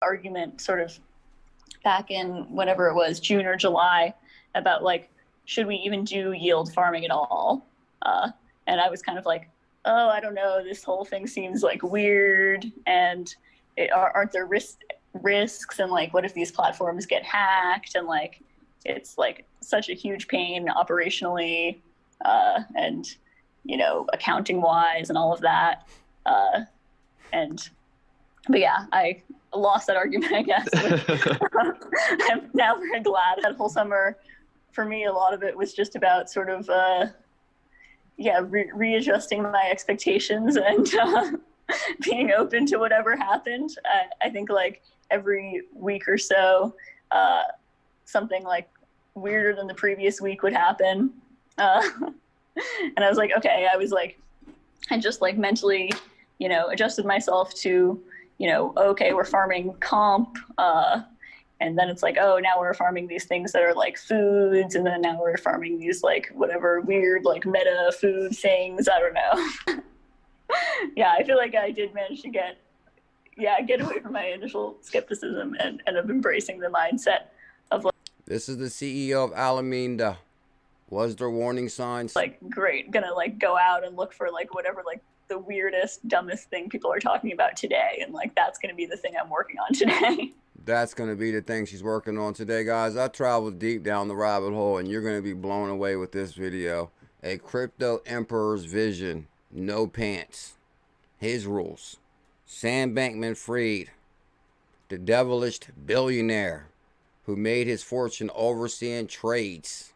argument sort of back in whatever it was, June or July, about like, should we even do yield farming at all? And I was kind of like, oh, I don't know, this whole thing seems like weird, and aren't there risks, and like, what if these platforms get hacked, and like, it's like such a huge pain operationally, and, you know, accounting wise and all of that. But yeah, I lost that argument, I guess. I'm now very glad. That whole summer, for me, a lot of it was just about sort of, readjusting my expectations and being open to whatever happened. I think like every week or so, something like weirder than the previous week would happen. And I was like, okay, I just like mentally, you know, adjusted myself to, you know, okay, we're farming comp, and then it's like, oh, now we're farming these things that are like foods, and then now we're farming these like whatever weird like meta food things. I don't know. Yeah, I feel like I did manage to get away from my initial skepticism and of embracing the mindset of like, this is the CEO of Alameda. Was there warning signs? Like, great, gonna like go out and look for like whatever like the weirdest, dumbest thing people are talking about today, and like that's gonna be the thing I'm working on today. That's gonna be the thing she's working on today, guys. I traveled deep down the rabbit hole, and you're gonna be blown away with this video. A crypto emperor's vision, no pants, his rules. Sam Bankman-Fried, the devilish billionaire who made his fortune overseeing trades.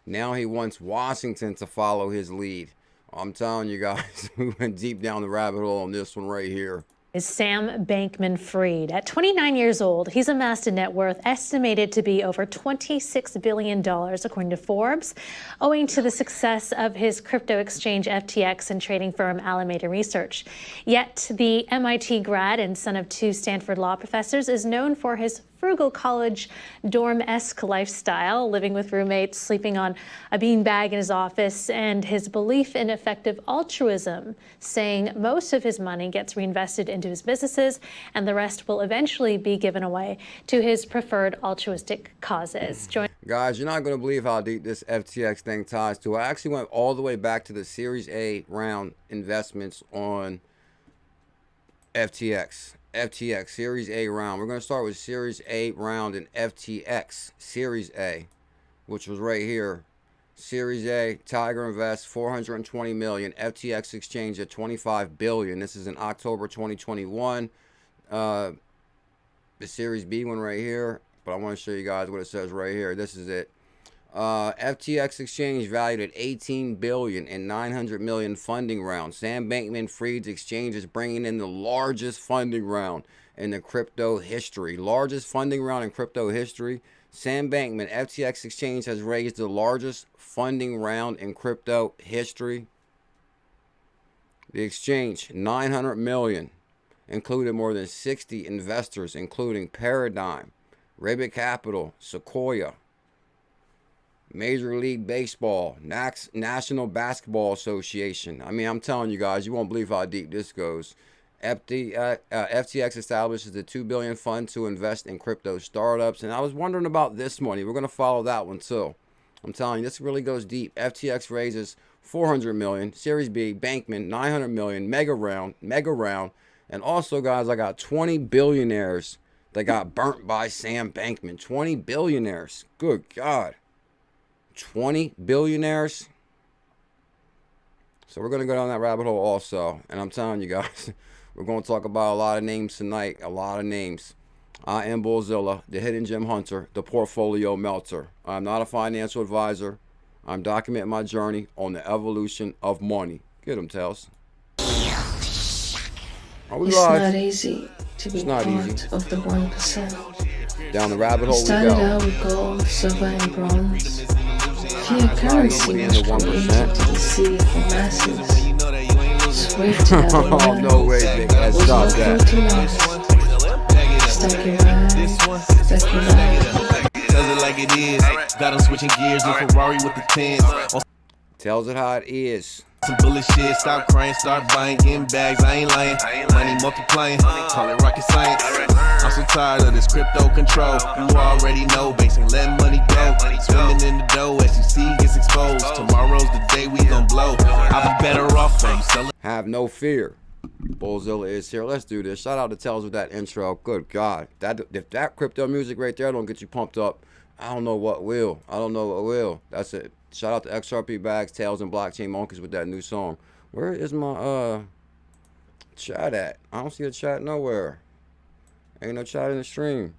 Now he wants Washington to follow his lead. I'm telling you guys, we went deep down the rabbit hole on this one right here. Is Sam Bankman-Fried. At 29 years old, he's amassed a net worth estimated to be over $26 billion, according to Forbes, owing to the success of his crypto exchange FTX and trading firm Alameda Research. Yet the MIT grad and son of two Stanford law professors is known for his frugal college dorm-esque lifestyle, living with roommates, sleeping on a beanbag in his office, and his belief in effective altruism, saying most of his money gets reinvested into his businesses and the rest will eventually be given away to his preferred altruistic causes. Guys, you're not going to believe how deep this FTX thing ties to. I actually went all the way back to the Series A round investments on FTX. FTX Series A round. We're going to start with Series A round in FTX Series A, which was right here. Series A, Tiger Invest, 420 million. FTX Exchange at 25 billion. This is in October 2021. The Series B one right here, but I want to show you guys what it says right here. This is it. FTX Exchange valued at 18 billion and 900 million funding round. Sam Bankman-Fried's exchange is bringing in the largest funding round in the crypto history. Largest funding round in crypto history. Sam Bankman, FTX Exchange has raised the largest funding round in crypto history. The exchange, 900 million, included more than 60 investors, including Paradigm, Ribbit Capital, Sequoia, Major League Baseball, National Basketball Association. I mean, I'm telling you guys, you won't believe how deep this goes. FTX establishes a $2 billion fund to invest in crypto startups. And I was wondering about this money. We're going to follow that one too. I'm telling you, this really goes deep. FTX raises 400 million. Series B, Bankman, 900 million. Mega round. And also, guys, I got 20 billionaires that got burnt by Sam Bankman. 20 billionaires. Good God. 20 billionaires. So we're going to go down that rabbit hole also. And I'm telling you guys, we're going to talk about a lot of names tonight. A lot of names. I am Bullzilla, the hidden gem hunter, the portfolio melter. I'm not a financial advisor. I'm documenting my journey on the evolution of money. Get them, Tails. Are we it's live? Not easy to be part of the 1%. Down the rabbit hole we Started go. out with gold, silver, and bronze. Fiat currency was created to deceive the masses. Swift to have Oh, no way, Vic. Let's stop that. Stack your ride, stack your ride. Tells it like it is. Got him switching gears, no Ferrari with the 10s. Tells it how it is. Some bullshit, stop crying, start buying, getting bags, I ain't lying. Money multiplying, call it rocket science. I'm so tired of this crypto control. You already know, banks ain't letting money go. Swimming in the dough, SEC gets exposed. Tomorrow's the day we gon' blow. I'll be better off when you sell it. Have no fear. Bullzilla is here. Let's do this. Shout out to Tells with that intro. Good God. If that crypto music right there don't get you pumped up, I don't know what will. I don't know what will. That's it. Shout out to XRP Bags, Tails, and Blockchain Monkeys with that new song. Where is my chat at? I don't see a chat nowhere. Ain't no chat in the stream.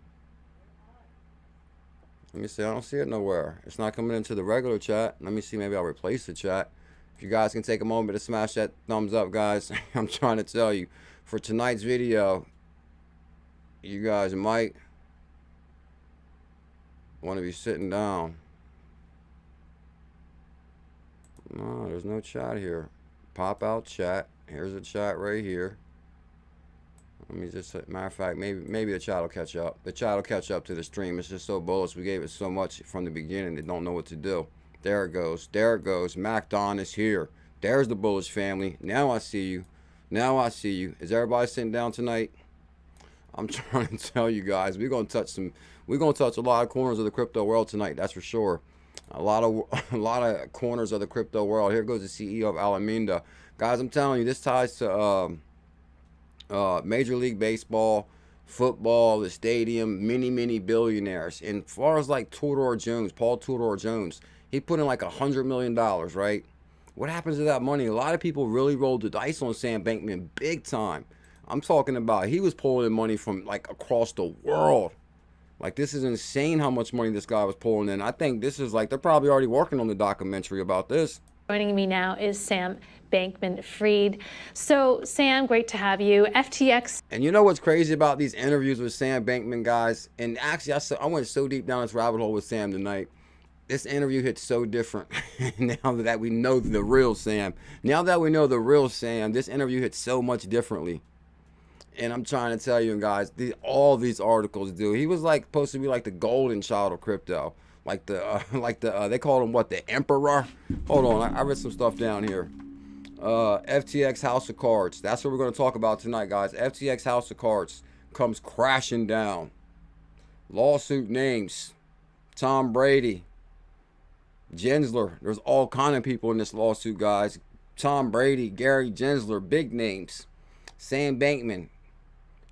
Let me see. I don't see it nowhere. It's not coming into the regular chat. Let me see. Maybe I'll replace the chat. If you guys can take a moment to smash that thumbs up, guys. I'm trying to tell you, for tonight's video, you guys might want to be sitting down. No, there's no chat here. Pop out chat. Here's a chat right here. Let me just, matter of fact, maybe the chat will catch up. The chat will catch up to the stream. It's just so bullish. We gave it so much from the beginning. They don't know what to do. There it goes. There it goes. Mac Don is here. There's the bullish family. Now I see you. Now I see you. Is everybody sitting down tonight? I'm trying to tell you guys, we're gonna touch a lot of corners of the crypto world tonight. That's for sure. A lot of corners of the crypto world. Here goes the CEO of Alameda. Guys, I'm telling you, this ties to Major League Baseball, football, the stadium, many billionaires. And as far as like Paul Tudor Jones, he put in like $100 million, right? What happens to that money? A lot of people really rolled the dice on Sam Bankman big time. I'm talking about he was pulling in money from like across the world. Like, this is insane how much money this guy was pulling in. I think this is like, they're probably already working on the documentary about this. Joining me now is Sam Bankman-Fried. So, Sam, great to have you. FTX. And you know what's crazy about these interviews with Sam Bankman, guys? And actually, I went so deep down this rabbit hole with Sam tonight. This interview hits so different now that we know the real Sam. Now that we know the real Sam, this interview hits so much differently. And I'm trying to tell you guys, all these articles do. He was like supposed to be like the golden child of crypto, like they called him what, the emperor? Hold on, I read some stuff down here. FTX House of Cards. That's what we're going to talk about tonight, guys. FTX House of Cards comes crashing down. Lawsuit names: Tom Brady, Gensler. There's all kind of people in this lawsuit, guys. Tom Brady, Gary Gensler, big names. Sam Bankman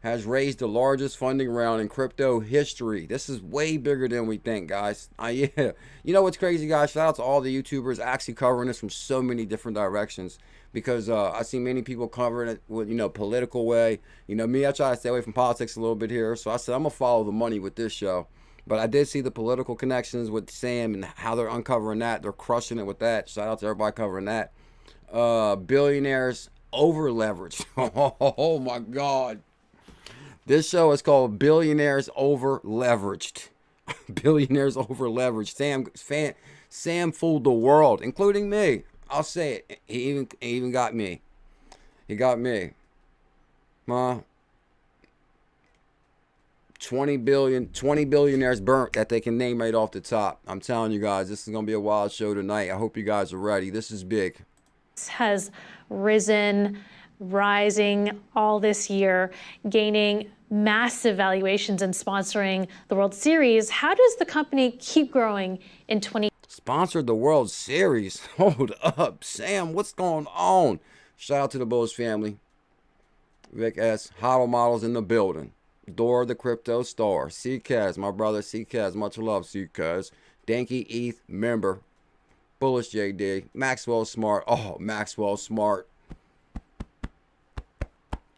has raised the largest funding round in crypto history. This is way bigger than we think, guys. Yeah. You know what's crazy, guys? Shout out to all the YouTubers actually covering this from so many different directions, because I see many people covering it with, political way. Me, I try to stay away from politics a little bit here. So I said I'm going to follow the money with this show. But I did see the political connections with Sam and how they're uncovering that. They're crushing it with that. Shout out to everybody covering that. Billionaires over leveraged. Oh my God. This show is called Billionaires Over Leveraged. Billionaires Over Leveraged. Sam fooled the world, including me. I'll say it. He even got me. He got me. 20 billionaires burnt that they can name right off the top. I'm telling you guys, this is going to be a wild show tonight. I hope you guys are ready. This is big. Has rising all this year, gaining massive valuations and sponsoring the World Series. How does the company keep growing in 20? Sponsored the World Series. Hold up, Sam, what's going on? Shout out to the Bulls family. Vic S. Hodl Models in the building. Door the Crypto Star. C-Kaz, my brother C-Kaz. Much love, C-Kaz. Danky ETH member. Bullish JD. Maxwell Smart. Oh, Maxwell Smart.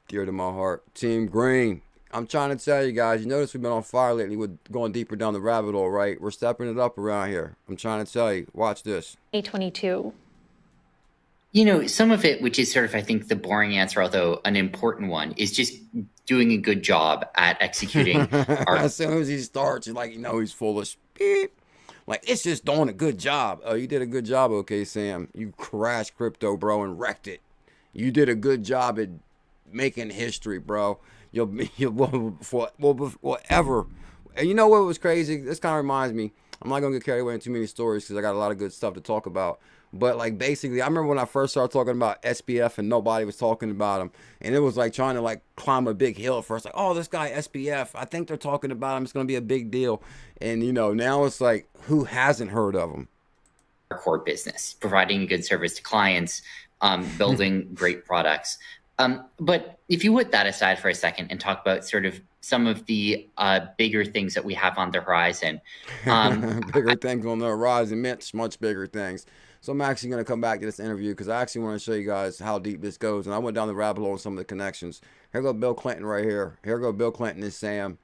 Dear to my heart. Team Green. I'm trying to tell you guys, you notice we've been on fire lately with going deeper down the rabbit hole, right? We're stepping it up around here. I'm trying to tell you. Watch this. 2022. Some of it, which is sort of, I think, the boring answer, although an important one, is just doing a good job at executing. As soon as he starts, you're like, he's full of beep. Like, it's just doing a good job. Oh, you did a good job, okay, Sam. You crashed crypto, bro, and wrecked it. You did a good job at making history, bro. Forever. And you know what was crazy? This kind of reminds me. I'm not going to get carried away in too many stories because I got a lot of good stuff to talk about. But like basically, I remember when I first started talking about SBF and nobody was talking about him, and it was like trying to like climb a big hill at first. Like, oh, this guy SBF, I think they're talking about him. It's gonna be a big deal. And you know, now it's like, who hasn't heard of him? Our core business, providing a good service to clients, building great products. But if you put that aside for a second and talk about sort of some of the bigger things that we have on the horizon. Bigger things on the horizon, much bigger things. So I'm actually going to come back to this interview because I actually want to show you guys how deep this goes. And I went down the rabbit hole on some of the connections. Here go Bill Clinton right here. Here go Bill Clinton and Sam.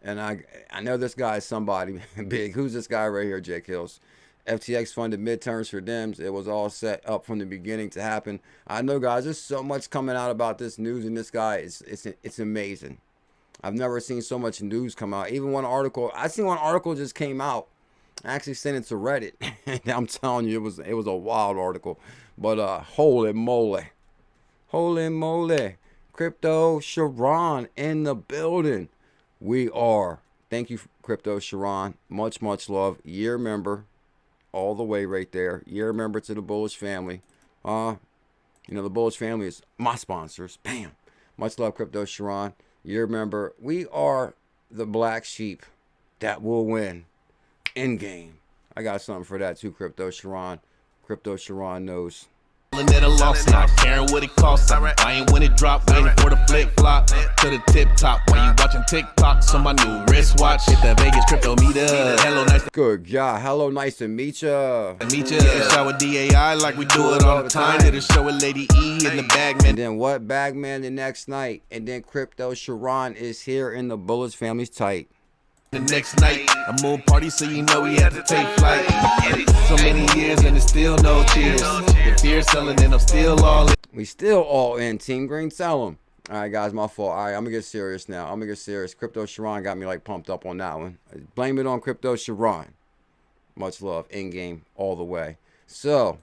And I know this guy is somebody big. Who's this guy right here, Jake Hills? FTX funded midterms for Dems. It was all set up from the beginning to happen. I know, guys, there's so much coming out about this news, and this guy, it's amazing. I've never seen so much news come out. Even one article, I seen one article just came out. I actually sent it to Reddit. And I'm telling you, it was a wild article. But holy moly. Holy moly. Crypto Sharon in the building. We are. Thank you, Crypto Sharon. Much love. Year member. All the way right there. Year member to the Bullish family. You know, the Bullish family is my sponsors. Bam. Much love, Crypto Sharon. Year member. We are the black sheep that will win in game. I got something for that too, Crypto Sharon. Crypto Sharon knows. At a loss, not caring what it costs. I'm buying when it drop, waiting for the flip flop to the tip top. While you watching TikToks on my new wristwatch, hit the Vegas crypto meetup. Hello, nice to good God. Hello, nice to meet ya. meet ya. Show with DAI like we do it all the time. Did a show with Lady E in the Bagman. And then what? Bagman the next night. And then Crypto Sharon is here in the Bullish family's tight. The next night, a moon party, so you know we had to take flight. So many years and it's still no cheers. The fear selling and I'm still all in. We still all in. Team Green, sell them. All right, guys, my fault. All right, I'm going to get serious now. I'm going to get serious. Crypto Sharon got me like pumped up on that one. Blame it on Crypto Sharon. Much love. In-game all the way. So,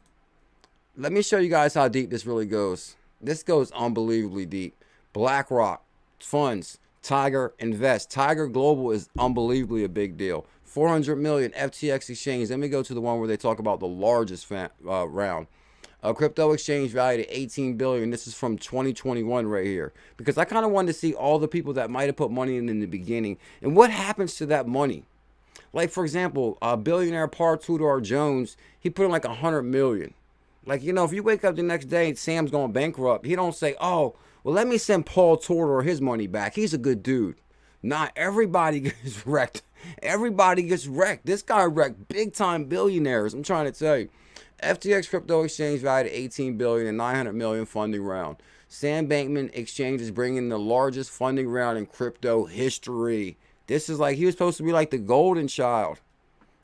let me show you guys how deep this really goes. This goes unbelievably deep. BlackRock funds Tiger Invest. Tiger Global is unbelievably a big deal. 400 million FTX exchange. Let me go to the one where they talk about the largest round. Crypto exchange valued at 18 billion. This is from 2021 right here. Because I kind of wanted to see all the people that might have put money in the beginning and what happens to that money. Like, for example, billionaire Par Tudor Jones, he put in like 100 million. Like, you know, if you wake up the next day and Sam's going bankrupt, he don't say, oh, well, let me send Paul Tudor his money back. He's a good dude. Not everybody gets wrecked. Everybody gets wrecked. This guy wrecked big time billionaires. I'm trying to tell you. FTX crypto exchange valued at 18 billion and 900 million funding round. Sam Bankman exchange is bringing the largest funding round in crypto history. This is like, he was supposed to be like the golden child.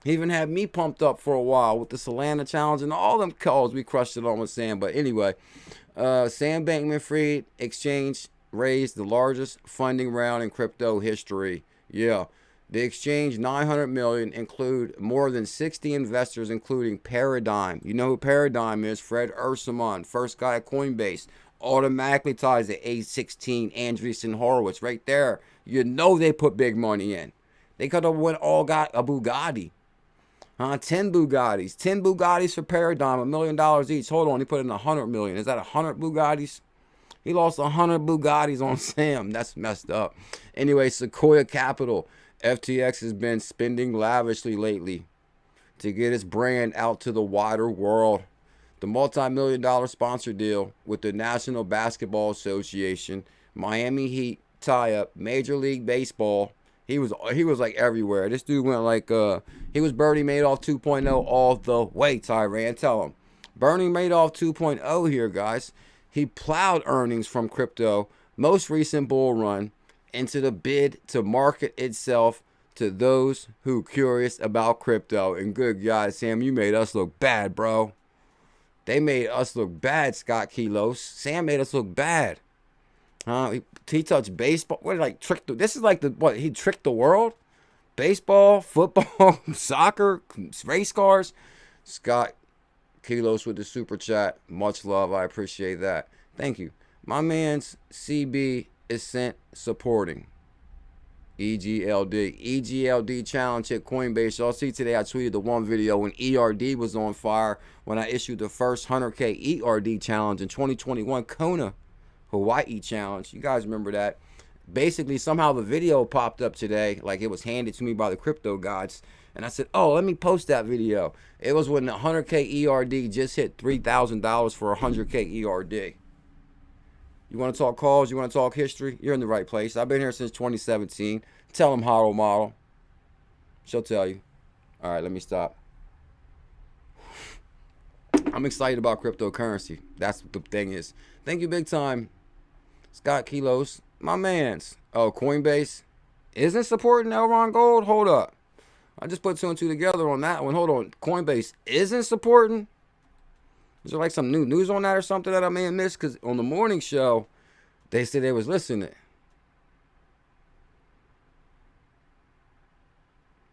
He even had me pumped up for a while with the Solana challenge and all them calls. We crushed it on with Sam. But anyway, Sam Bankman-Fried exchange raised the largest funding round in crypto history. Yeah. The exchange, 900 million, include more than 60 investors, including Paradigm. You know who Paradigm is? Fred Ursulman, first guy at Coinbase. Automatically ties to A16, Andreessen Horowitz. Right there. You know they put big money in. They could have all got a Bugatti. 10 Bugattis. 10 Bugattis for Paradigm, $1 million each. Hold on, he put in 100 million. Is that 100 Bugattis? He lost 100 Bugattis on Sam. That's messed up. Anyway, Sequoia Capital. FTX has been spending lavishly lately to get its brand out to the wider world. The multi-million-dollar sponsor deal with the National Basketball Association, Miami Heat tie-up, Major League Baseball. He was like everywhere. This dude went like he was Bernie Madoff 2.0 all the way. Tyran, tell him. Bernie Madoff 2.0 here, guys. He plowed earnings from crypto, most recent bull run, into the bid to market itself to those who curious about crypto. And good God, Sam, you made us look bad, bro. They made us look bad, Scott Kilos. Sam made us look bad. He touched baseball. What, like, tricked? This is like what? He tricked the world? Baseball, football, soccer, race cars. Scott Kilos with the super chat. Much love. I appreciate that. Thank you. My man's CB is sent supporting. EGLD challenge hit Coinbase. Y'all see today I tweeted the one video when ERD was on fire when I issued the first 100K ERD challenge in 2021 Kona, Hawaii challenge. You guys remember that? Basically, somehow the video popped up today, like it was handed to me by the crypto gods. And I said, oh, let me post that video. It was when the 100K ERD just hit $3,000 for 100K ERD. You want to talk calls? You want to talk history? You're in the right place. I've been here since 2017. Tell them HODL model. She'll tell you. All right, let me stop. I'm excited about cryptocurrency. That's what the thing is. Thank you big time. Scott Kilos, my mans. Oh, Coinbase isn't supporting Elron Gold? Hold up. I just put 2 and 2 together on that one. Hold on. Coinbase isn't supporting? Is there like some new news on that or something that I may have missed? Because on the morning show, they said they was listening.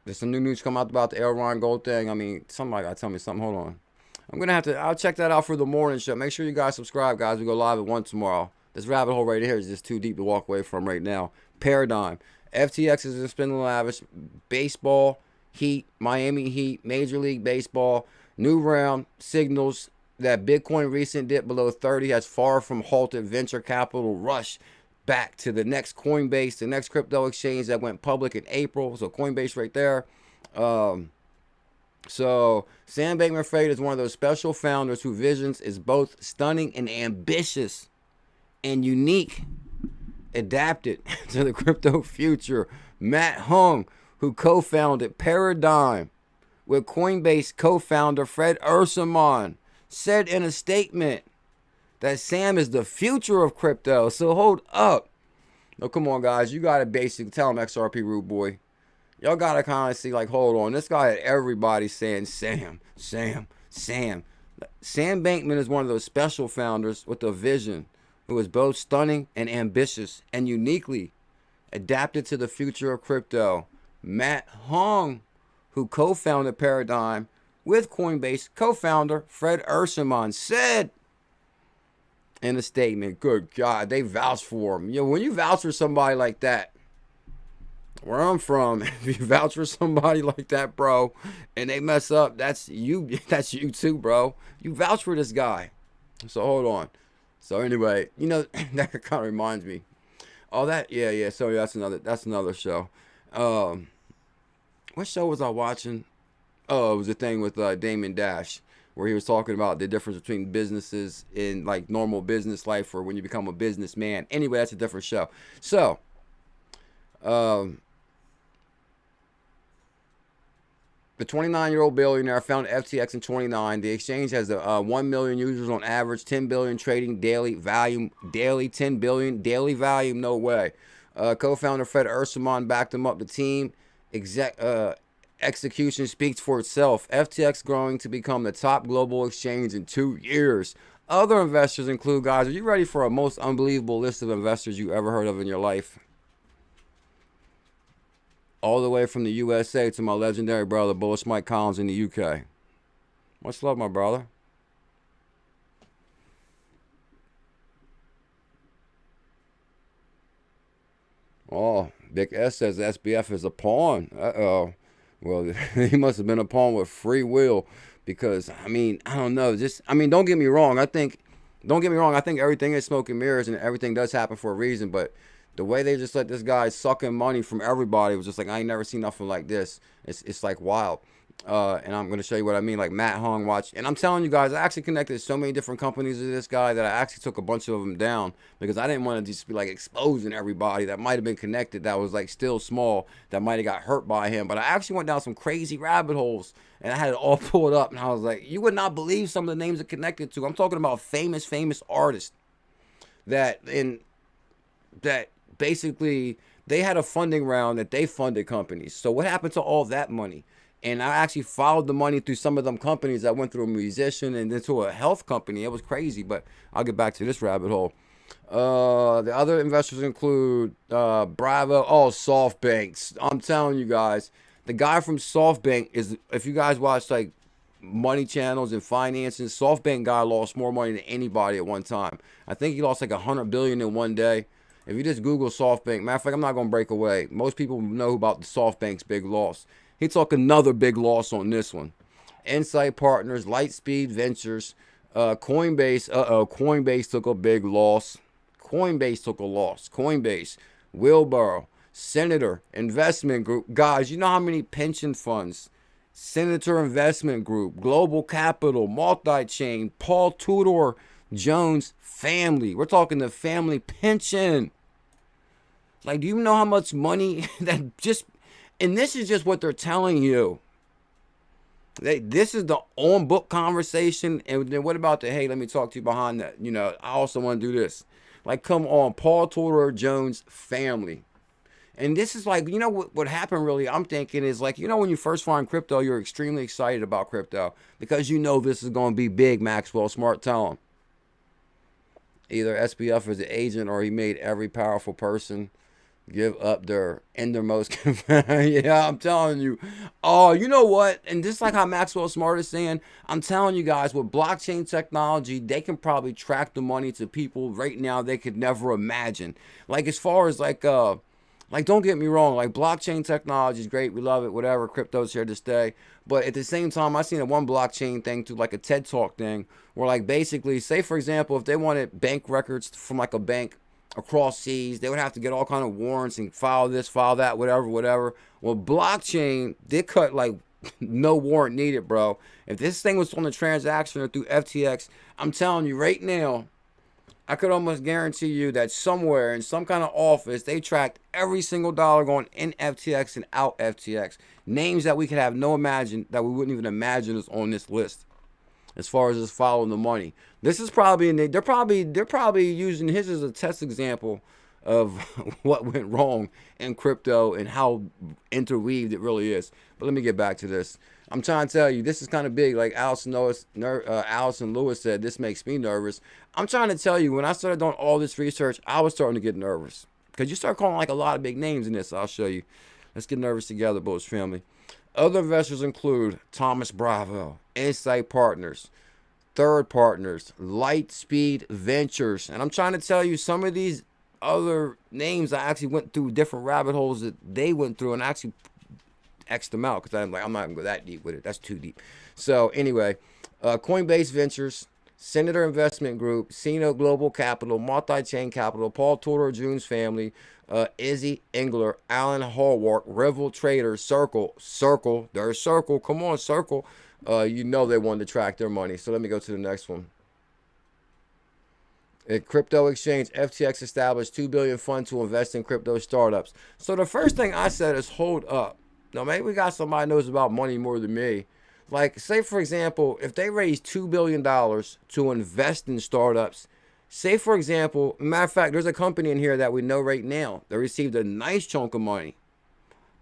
There's some new news come out about the Elron Gold thing. I mean, somebody got to tell me something. Hold on. I'm going to have to, I'll check that out for the morning show. Make sure you guys subscribe, guys. We go live at 1 tomorrow. This rabbit hole right here is just too deep to walk away from right now. Paradigm. FTX is in spending lavish. Baseball, Heat, Miami Heat, Major League Baseball. New round signals that Bitcoin recent dip below 30 has far from halted venture capital rush back to the next Coinbase, the next crypto exchange that went public in April. So Coinbase right there. So Sam Bankman-Fried is one of those special founders whose visions is both stunning and ambitious and unique, adapted to the crypto future. Matt Hung, who co-founded Paradigm with Coinbase co-founder 𝕝𝕚𝕚𝕚𝕚, said in a statement that Sam is the future of crypto. So hold up. No, come on, guys. You got to basically tell him XRP Rude Boy. Y'all got to kind of see, like, hold on. This guy had everybody saying Sam, Sam, Sam. Sam Bankman is one of those special founders with a vision who is both stunning and ambitious and uniquely adapted to the future of crypto. Matt Hung, who co-founded Paradigm with Coinbase co-founder 𝕝𝕚𝕚𝕚𝕚, said in a statement, good God, they vouched for him. You know, when you vouch for somebody like that, where I'm from, if you vouch for somebody like that, bro, and they mess up, that's you too, bro. You vouch for this guy. So hold on. So anyway, you know, that kind of reminds me. Oh, that, yeah. So that's another show. What show was I watching? Oh, it was a thing with Damon Dash, where he was talking about the difference between businesses in like normal business life or when you become a businessman. Anyway, that's a different show. So, the 29-year-old billionaire founded FTX in 29. The exchange has 1 million users on average, 10 billion trading daily volume, 10 billion daily volume, no way. Co-founder 𝕝𝕚𝕚𝕚𝕚 backed him up. The team execution speaks for itself. FTX growing to become the top global exchange in 2 years. Other investors include, guys, are you ready for a most unbelievable list of investors you ever heard of in your life? All the way from the USA to my legendary brother, Bullish Mike Collins in the UK. Much love, my brother. Oh, Big S says SBF is a pawn. Uh-oh. Well, he must have been a pawn with free will because, I mean, I don't know. Don't get me wrong. I think everything is smoke and mirrors and everything does happen for a reason. But the way they just let this guy suck in money from everybody was just like, I ain't never seen nothing like this. It's like wild. And I'm going to show you what I mean. Like Matt Hung watch. And I'm telling you guys, I actually connected so many different companies to this guy that I actually took a bunch of them down because I didn't want to just be like exposing everybody that might have been connected that was like still small that might have got hurt by him. But I actually went down some crazy rabbit holes and I had it all pulled up. And I was like, you would not believe some of the names are connected to. I'm talking about famous artists that basically they had a funding round that they funded companies. So what happened to all that money? And I actually followed the money through some of them companies. I went through a musician and then to a health company. It was crazy, but I'll get back to this rabbit hole. The other investors include Bravo. Oh, SoftBank. I'm telling you guys, the guy from SoftBank is, if you guys watch like money channels and finances, SoftBank guy lost more money than anybody at one time. I think he lost like 100 billion in one day. If you just Google SoftBank, matter of fact, I'm not going to break away. Most people know about the SoftBank's big loss. He took another big loss on this one. Insight Partners, Lightspeed Ventures, Coinbase. Coinbase took a big loss. Coinbase took a loss. Coinbase, 𝕤𝕚𝕟𝕤𝕤, Senator Investment Group. Guys, you know how many pension funds? Senator Investment Group, Global Capital, Multi-Chain, Paul Tudor Jones family. We're talking the family pension. Like, do you know how much money that just, and this is just what they're telling you. This is the on-book conversation. And then what about the, hey, let me talk to you behind that. You know, I also want to do this. Like, come on, Paul Tudor Jones family. And this is like, you know, what happened really, I'm thinking is like, you know, when you first find crypto, you're extremely excited about crypto because you know this is going to be big, Maxwell Smart. Tell him. Either SBF is the agent or he made every powerful person give up their innermost. Yeah, I'm telling you. Oh, you know what? And just like how Maxwell Smart is saying, I'm telling you guys, with blockchain technology, they can probably track the money to people right now they could never imagine. Like, as far as like, don't get me wrong, like, blockchain technology is great. We love it, whatever. Crypto's here to stay. But at the same time, I seen a one blockchain thing to like a TED Talk thing where, like, basically, say, for example, if they wanted bank records from like a bank across seas, they would have to get all kind of warrants and file this, file that, whatever. Well, blockchain, they cut like no warrant needed, bro. If this thing was on the transaction or through FTX, I'm telling you right now, I could almost guarantee you that somewhere in some kind of office, they tracked every single dollar going in FTX and out FTX. Names that we could have no imagine, that we wouldn't even imagine is on this list. As far as just following the money, this is probably, and they're probably using his as a test example of what went wrong in crypto and how interweaved it really is. But let me get back to this. I'm trying to tell you, this is kind of big. Like Allison Lewis said, this makes me nervous. I'm trying to tell you, when I started doing all this research, I was starting to get nervous. Because you start calling like a lot of big names in this. I'll show you. Let's get nervous together, Bulls family. Other investors include Thomas Bravo, Insight Partners, Third Partners, Lightspeed Ventures. And I'm trying to tell you, some of these other names, I actually went through different rabbit holes that they went through and actually X'd them out because I'm like, I'm not going to go that deep with it. That's too deep. So anyway, Coinbase Ventures, Senator Investment Group, Sino Global Capital, Multi-Chain Capital, Paul Tudor Jones family, Izzy Engler, Alan Hallmark, Revel Traders, Circle, there's Circle. Come on, Circle. You know they wanted to track their money. So let me go to the next one. At crypto exchange, FTX established $2 billion fund to invest in crypto startups. So the first thing I said is, hold up. Now, maybe we got somebody who knows about money more than me. Like, say, for example, if they raise $2 billion to invest in startups, say, for example, matter of fact, there's a company in here that we know right now that received a nice chunk of money.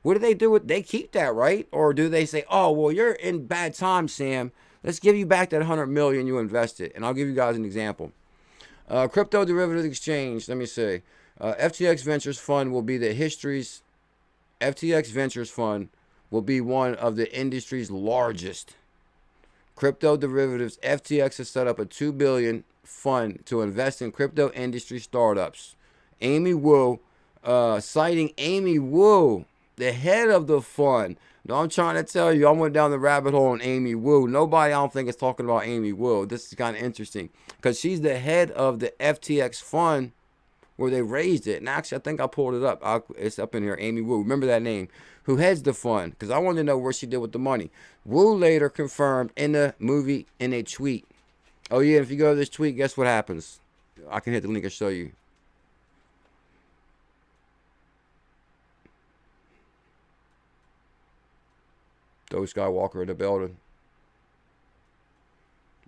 What do they do with, they keep that, right? Or do they say, oh, well, you're in bad times, Sam. Let's give you back that $100 million you invested. And I'll give you guys an example. Crypto derivatives exchange, let me see. FTX Ventures Fund will be the history's, FTX Ventures Fund will be one of the industry's largest. Crypto derivatives, FTX has set up a $2 billion fund to invest in crypto industry startups. Amy Wu, citing Amy Wu, the head of the fund. No, I'm trying to tell you, I went down the rabbit hole on Amy Wu. Nobody, I don't think, is talking about Amy Wu. This is kind of interesting because she's the head of the FTX fund where they raised it. And actually, I think I pulled it up. It's up in here, Amy Wu. Remember that name. Who heads the fund? Because I wanted to know what she did with the money. Wu later confirmed in the movie, in a tweet. Oh, yeah, if you go to this tweet, guess what happens? I can hit the link and show you. Those Skywalker in the building.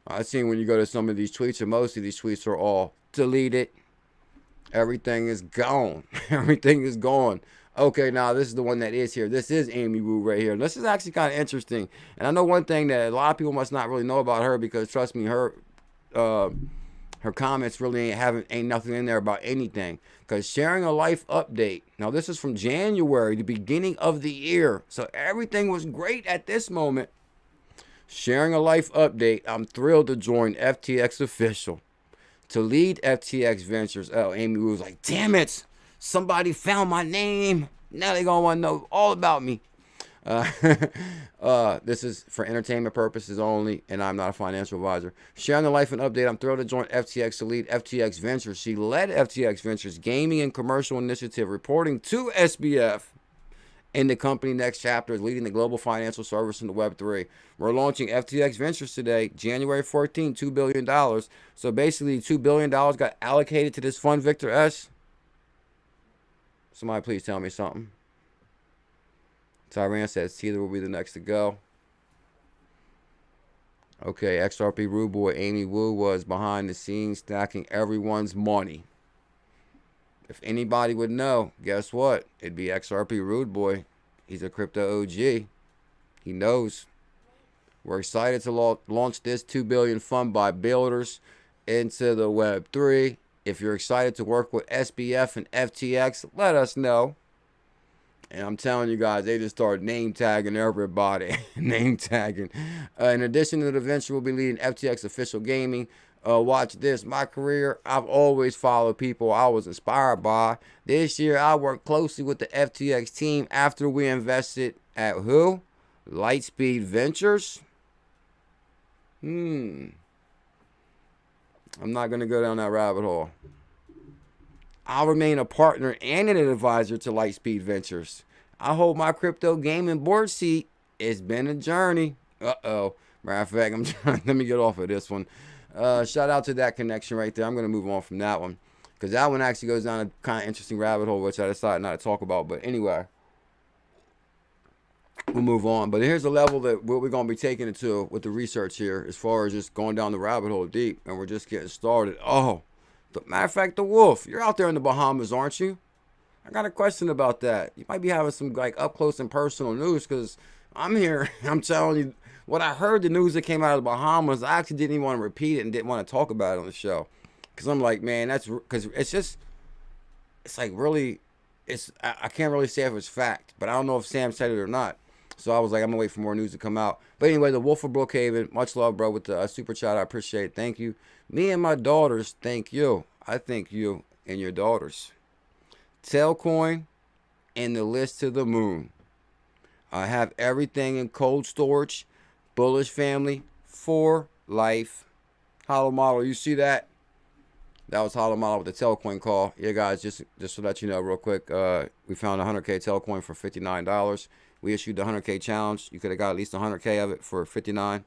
I've seen when you go to some of these tweets, and most of these tweets are all deleted. Everything is gone. Everything is gone. Okay, now this is the one that is here. This is Amy Wu right here. This is actually kind of interesting. And I know one thing that a lot of people must not really know about her, because trust me, her comments really ain't nothing in there about anything. Because sharing a life update. Now this is from January, the beginning of the year. So everything was great at this moment. Sharing a life update. I'm thrilled to join FTX official. to lead FTX Ventures. Oh, Amy Wu was like, damn it, somebody found my name. Now they gonna want to know all about me. This is for entertainment purposes only, and I'm not a financial advisor. Sharing the life and update. I'm thrilled to join FTX to lead FTX Ventures. She led FTX Ventures gaming and commercial initiative, reporting to SBF. In the company next chapter is leading the global financial service in the Web3. We're launching FTX Ventures today, January 14, $2 billion. So basically, $2 billion got allocated to this fund, Victor S. Somebody please tell me something. Tyran says Tether will be the next to go. Okay, XRP Rude Boy Amy Wu was behind the scenes stacking everyone's money. If anybody would know, guess what? It'd be XRP Rude Boy. He's a crypto OG. He knows. We're excited to launch this $2 billion fund by builders into the Web3. If you're excited to work with SBF and FTX, let us know. And I'm telling you guys, they just started name tagging everybody. Name tagging. In addition to the venture, we'll be leading FTX official gaming. Watch this. My career, I've always followed people I was inspired by. This year, I worked closely with the FTX team after we invested at who? Lightspeed Ventures. I'm not going to go down that rabbit hole. I'll remain a partner and an advisor to Lightspeed Ventures. I hold my crypto gaming board seat. It's been a journey. Uh-oh. Matter of fact, let me get off of this one. Shout out to that connection right there. I'm going to move on from that one, because that one actually goes down a kind of interesting rabbit hole, which I decided not to talk about. But anyway, we'll move on. But here's the level that what we're going to be taking it to with the research here, as far as just going down the rabbit hole deep. And we're just getting started. Oh, matter of fact, the Wolf, you're out there in the Bahamas, aren't you? I got a question about that. You might be having some like up close and personal news, because I'm here. I'm telling you what I heard, the news that came out of the Bahamas. I actually didn't even want to repeat it and didn't want to talk about it on the show, because I'm like, man, that's because it's like really, I can't really say if it's fact, but I don't know if Sam said it or not. So I was like, I'm gonna wait for more news to come out. But anyway, the Wolf of Brookhaven, much love, bro, with the super chat. I appreciate it. Thank you. Me and my daughters, thank you. I thank you and your daughters. Tailcoin and the list to the moon. I have everything in cold storage. Bullish family for life. Hollow model, you see that? That was Hollow model with the Tailcoin call. Yeah, guys, just to let you know real quick, we found a 100K Tailcoin for $59. We issued the 100K challenge. You could have got at least 100K of it for $59.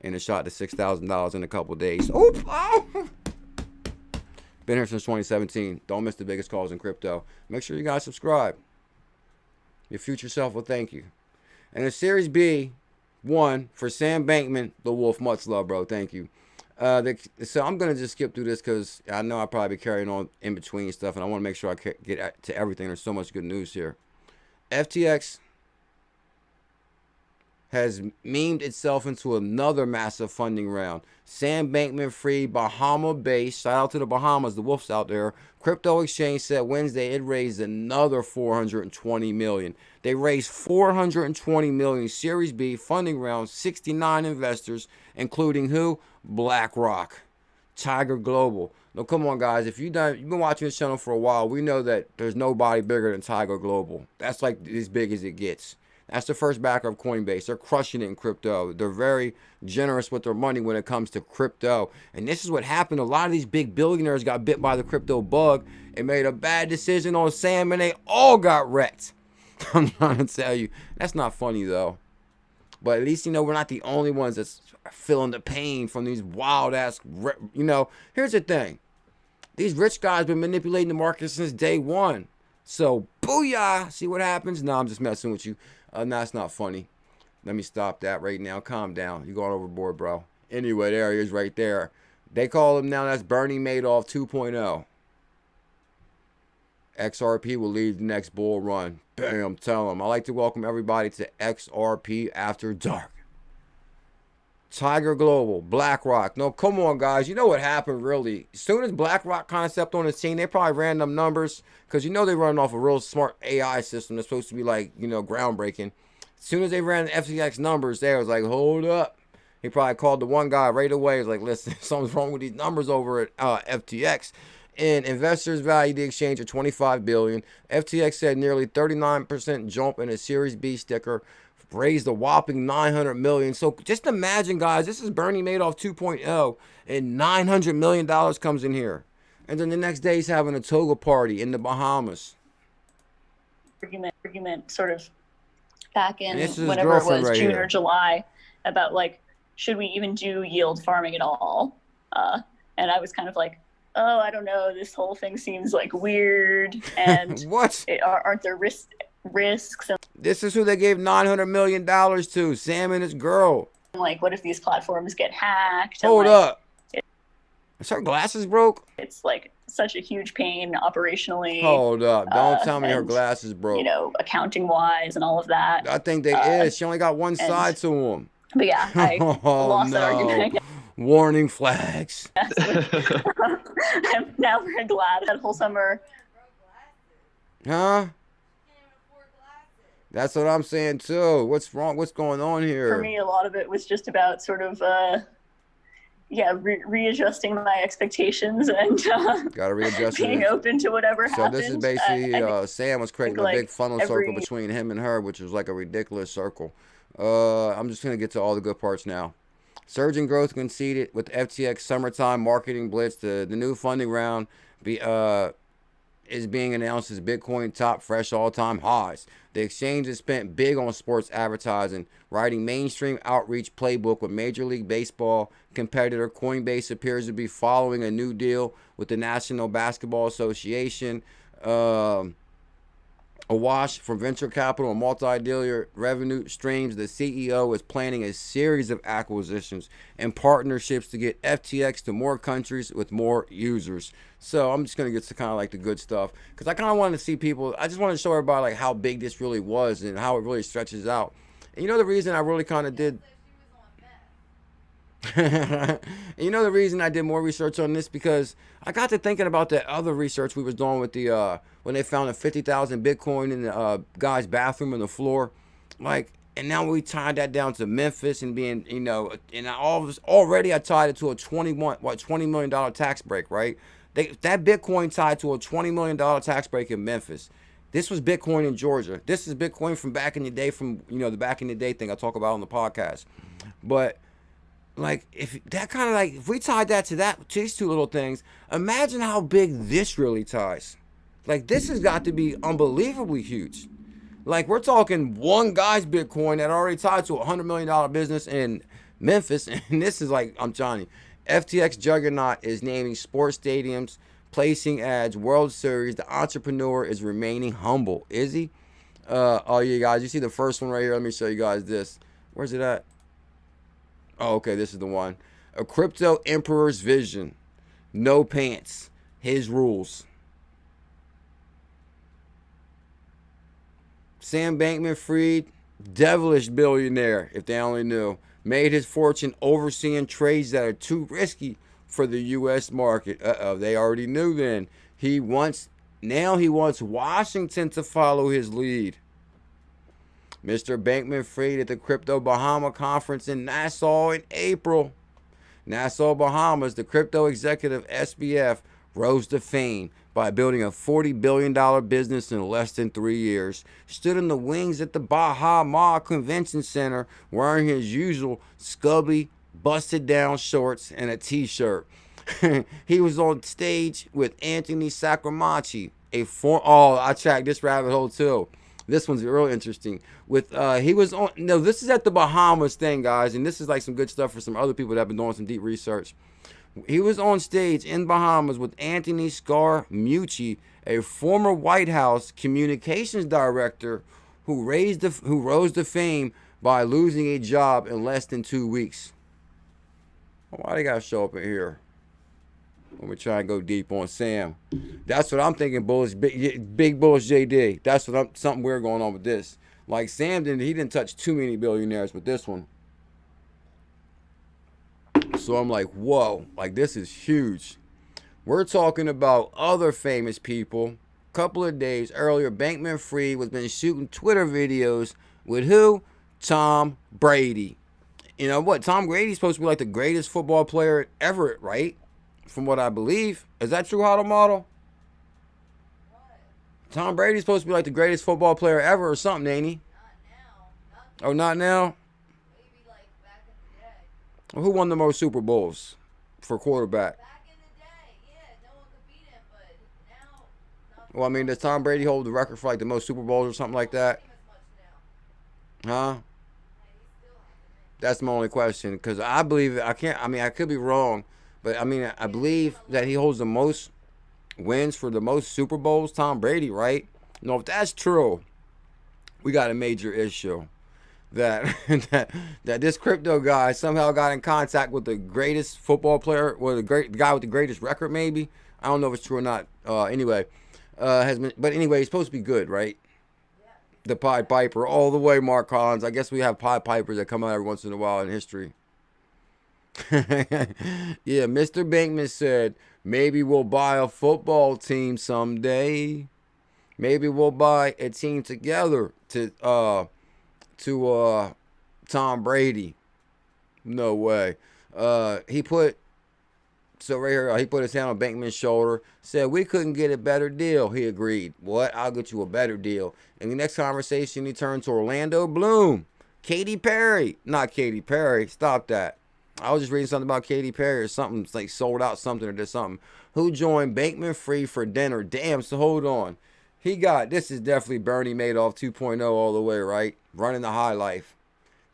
And it shot to $6,000 in a couple days. Oop! Oh! Been here since 2017. Don't miss the biggest calls in crypto. Make sure you guys subscribe. Your future self will thank you. And the Series B, one for Sam Bankman, the Wolf. Much love, bro. Thank you. So I'm going to just skip through this, because I know I'll probably be carrying on in between stuff, and I want to make sure I get to everything. There's so much good news here. FTX has memed itself into another massive funding round. Sam Bankman-Fried, Bahama-based, shout out to the Bahamas, the Wolves out there, crypto exchange said Wednesday it raised another $420 million. They raised $420 million Series B funding round, 69 investors, including who? BlackRock, Tiger Global. Now, come on, guys. If you've been watching this channel for a while, we know that there's nobody bigger than Tiger Global. That's like as big as it gets. That's the first backer of Coinbase. They're crushing it in crypto. They're very generous with their money when it comes to crypto. And this is what happened. A lot of these big billionaires got bit by the crypto bug and made a bad decision on Sam, and they all got wrecked. I'm trying to tell you. That's not funny, though. But at least, we're not the only ones that's feeling the pain from these wild-ass, here's the thing. These rich guys been manipulating the market since day one. So, booyah! See what happens? No, I'm just messing with you. No, it's not funny. Let me stop that right now. Calm down. You're going overboard, bro. Anyway, there he is right there. They call him now, that's Bernie Madoff 2.0. XRP will lead the next bull run. Bam, tell him. I'd like to welcome everybody to XRP After Dark. Tiger Global, BlackRock. No, come on, guys. You know what happened, really? As soon as BlackRock kind of stepped on the scene, they probably ran them numbers, because they run off a real smart AI system that's supposed to be like, groundbreaking. As soon as they ran the FTX numbers, they was like, hold up. He probably called the one guy right away. He's like, listen, something's wrong with these numbers over at FTX. And investors valued the exchange at $25 billion. FTX said nearly 39% jump in a Series B sticker, raised a whopping $900 million. So just imagine, guys, this is Bernie Madoff 2.0, and $900 million comes in here. And then the next day he's having a toga party in the Bahamas. Argument sort of back in whenever it was right June here. Or July about like, should we even do yield farming at all? And I was kind of like, oh, I don't know. This whole thing seems like weird. And what? Aren't there risks? And this is who they gave $900 million to, Sam and his girl. like, what if these platforms get hacked? And, Hold like, up. Is her glasses broke? It's like such a huge pain operationally. Hold up. Don't tell me her glasses broke. You know, accounting wise and all of that. I think they is. She only got one side to them. But yeah, I lost that argument. Warning flags. I'm now very glad that whole summer. Huh? That's what I'm saying too. What's wrong? What's going on here? For me, a lot of it was just about sort of, readjusting my expectations and gotta readjust being open to whatever happens. So this is basically Sam was creating a big funnel circle between him and her, which was like a ridiculous circle. I'm just gonna get to all the good parts now. Surging growth conceded with FTX summertime marketing blitz. The new funding round is being announced as Bitcoin top fresh all-time highs. The exchange has spent big on sports advertising, writing mainstream outreach playbook with Major League Baseball competitor Coinbase appears to be following a new deal with the National Basketball Association. Awash from venture capital and multi-dealer revenue streams, the CEO is planning a series of acquisitions and partnerships to get FTX to more countries with more users. So I'm just going to get to kind of like the good stuff because I kind of wanted to see people. I just wanted to show everybody like how big this really was and how it really stretches out. And you know the reason I really kind of did. You know the reason I did more research on this because I got to thinking about that other research we was doing with the when they found a 50,000 Bitcoin in the guy's bathroom on the floor, like, and now we tied that down to Memphis and being, you know, and all of this already I tied it to a $20 million tax break, right? That Bitcoin tied to a $20 million tax break in Memphis. This was Bitcoin in Georgia. This is Bitcoin from back in the day, from, you know, the back in the day thing I talk about on the podcast, but. Like, if that kind of like, if we tied that to these two little things, imagine how big this really ties. Like, this has got to be unbelievably huge. Like, we're talking one guy's Bitcoin that already tied to a $100 million business in Memphis. And this is like, I'm telling you, FTX juggernaut is naming sports stadiums, placing ads, World Series. The entrepreneur is remaining humble. Is he? Oh, yeah, guys, you see the first one right here. Let me show you guys this. Where's it at? Oh, okay, this is the one. A crypto emperor's vision. No pants. His rules. Sam Bankman-Fried, devilish billionaire, if they only knew, made his fortune overseeing trades that are too risky for the U.S. market. They already knew then. Now he wants Washington to follow his lead. Mr. Bankman-Fried at the Crypto Bahama Conference in Nassau in April. Nassau, Bahamas, the crypto executive SBF rose to fame by building a $40 billion business in less than 3 years. Stood in the wings at the Bahama Convention Center wearing his usual scubby, busted down shorts and a t-shirt. He was on stage with Anthony Sacramacci, I tracked this rabbit hole too. This one's real interesting. This is at the Bahamas thing, guys, and this is like some good stuff for some other people that have been doing some deep research. He was on stage in Bahamas with Anthony Scaramucci, a former White House communications director who rose to fame by losing a job in less than 2 weeks. Why they gotta show up in here? Let me try and go deep on Sam. That's what I'm thinking, Bullish, big Bullish JD. That's something weird going on with this. Like Sam didn't touch too many billionaires with this one. So I'm like, whoa, like this is huge. We're talking about other famous people. A couple of days earlier, Bankman-Fried was been shooting Twitter videos with who? Tom Brady. You know what? Tom Brady's supposed to be like the greatest football player ever, right? From what I believe. Is that true, Huddle Model? Tom Brady's supposed to be like the greatest football player ever or something, ain't he? Oh, not now? Maybe like back in the day. Well, who won the most Super Bowls for quarterback? Back in the day, yeah, no one could beat him, but now. Not Well, I mean, does Tom Brady hold the record for like the most Super Bowls or something like that? as much now. Huh? And he still hasn't. That's my only question. Because I believe, I could be wrong. But I mean, I believe that he holds the most wins for the most Super Bowls, Tom Brady, right? No, if that's true, we got a major issue. That that this crypto guy somehow got in contact with the greatest football player, or the guy with the greatest record, maybe. I don't know if it's true or not. Anyway, he's supposed to be good, right? The Pied Piper, all the way, Mark Collins. I guess we have Pied Pipers that come out every once in a while in history. Yeah, Mr. Bankman said, maybe we'll buy a football team someday. Maybe we'll buy a team together to Tom Brady. No way. He put his hand on Bankman's shoulder, said we couldn't get a better deal. He agreed. What? I'll get you a better deal. In the next conversation, he turned to Orlando Bloom. Katy Perry. Not Katy Perry. Stop that. I was just reading something about Katy Perry or something, like sold out something or did something. Who joined Bankman-Fried for dinner? Damn, so hold on. This is definitely Bernie Madoff 2.0 all the way, right? Running the high life.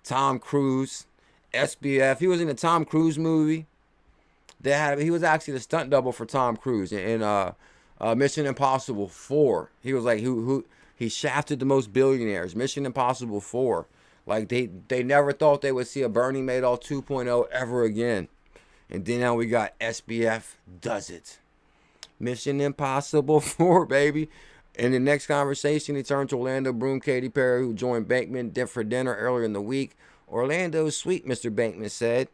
Tom Cruise, SBF. He was in the Tom Cruise movie. He was actually the stunt double for Tom Cruise in Mission Impossible 4. He was like he shafted the most billionaires. Mission Impossible 4. Like they never thought they would see a Bernie Madoff 2.0 ever again. And then now we got SBF does it. Mission Impossible 4, baby. In the next conversation, he turned to Orlando Bloom, Katy Perry, who joined Bankman for dinner earlier in the week. Orlando's sweet, Mr. Bankman said.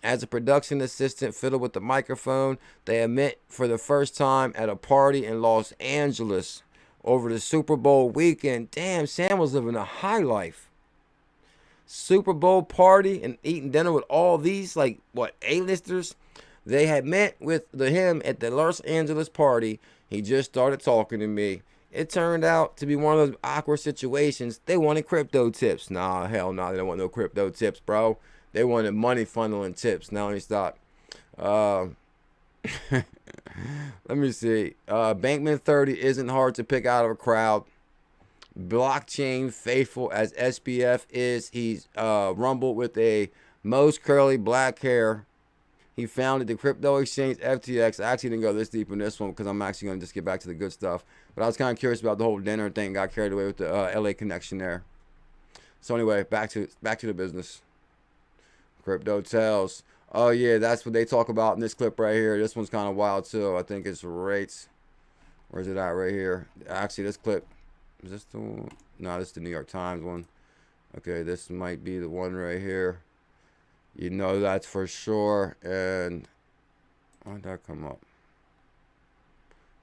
As a production assistant fiddled with the microphone, they met for the first time at a party in Los Angeles over the Super Bowl weekend. Damn, Sam was living a high life. Super Bowl party and eating dinner with all these, like, what, A-listers? They had met with him at the Los Angeles party. He just started talking to me. It turned out to be one of those awkward situations. They wanted crypto tips. Nah, hell no, they don't want no crypto tips, bro. They wanted money funneling tips. Now let me stop. Let me see. Bankman 30 isn't hard to pick out of a crowd. Blockchain faithful as SBF is. He's rumbled with a most curly black hair. He founded the crypto exchange FTX. I actually didn't go this deep in this one because I'm actually going to just get back to the good stuff. But I was kind of curious about the whole dinner thing. Got carried away with the LA connection there. So anyway, back to the business. Crypto tells. Oh yeah, that's what they talk about in this clip right here. This one's kind of wild too. I think it's rates. Where's it at right here? Actually, this clip. Is this the one? No, this is the New York Times one. Okay, this might be the one right here. You know that's for sure. And why did that come up?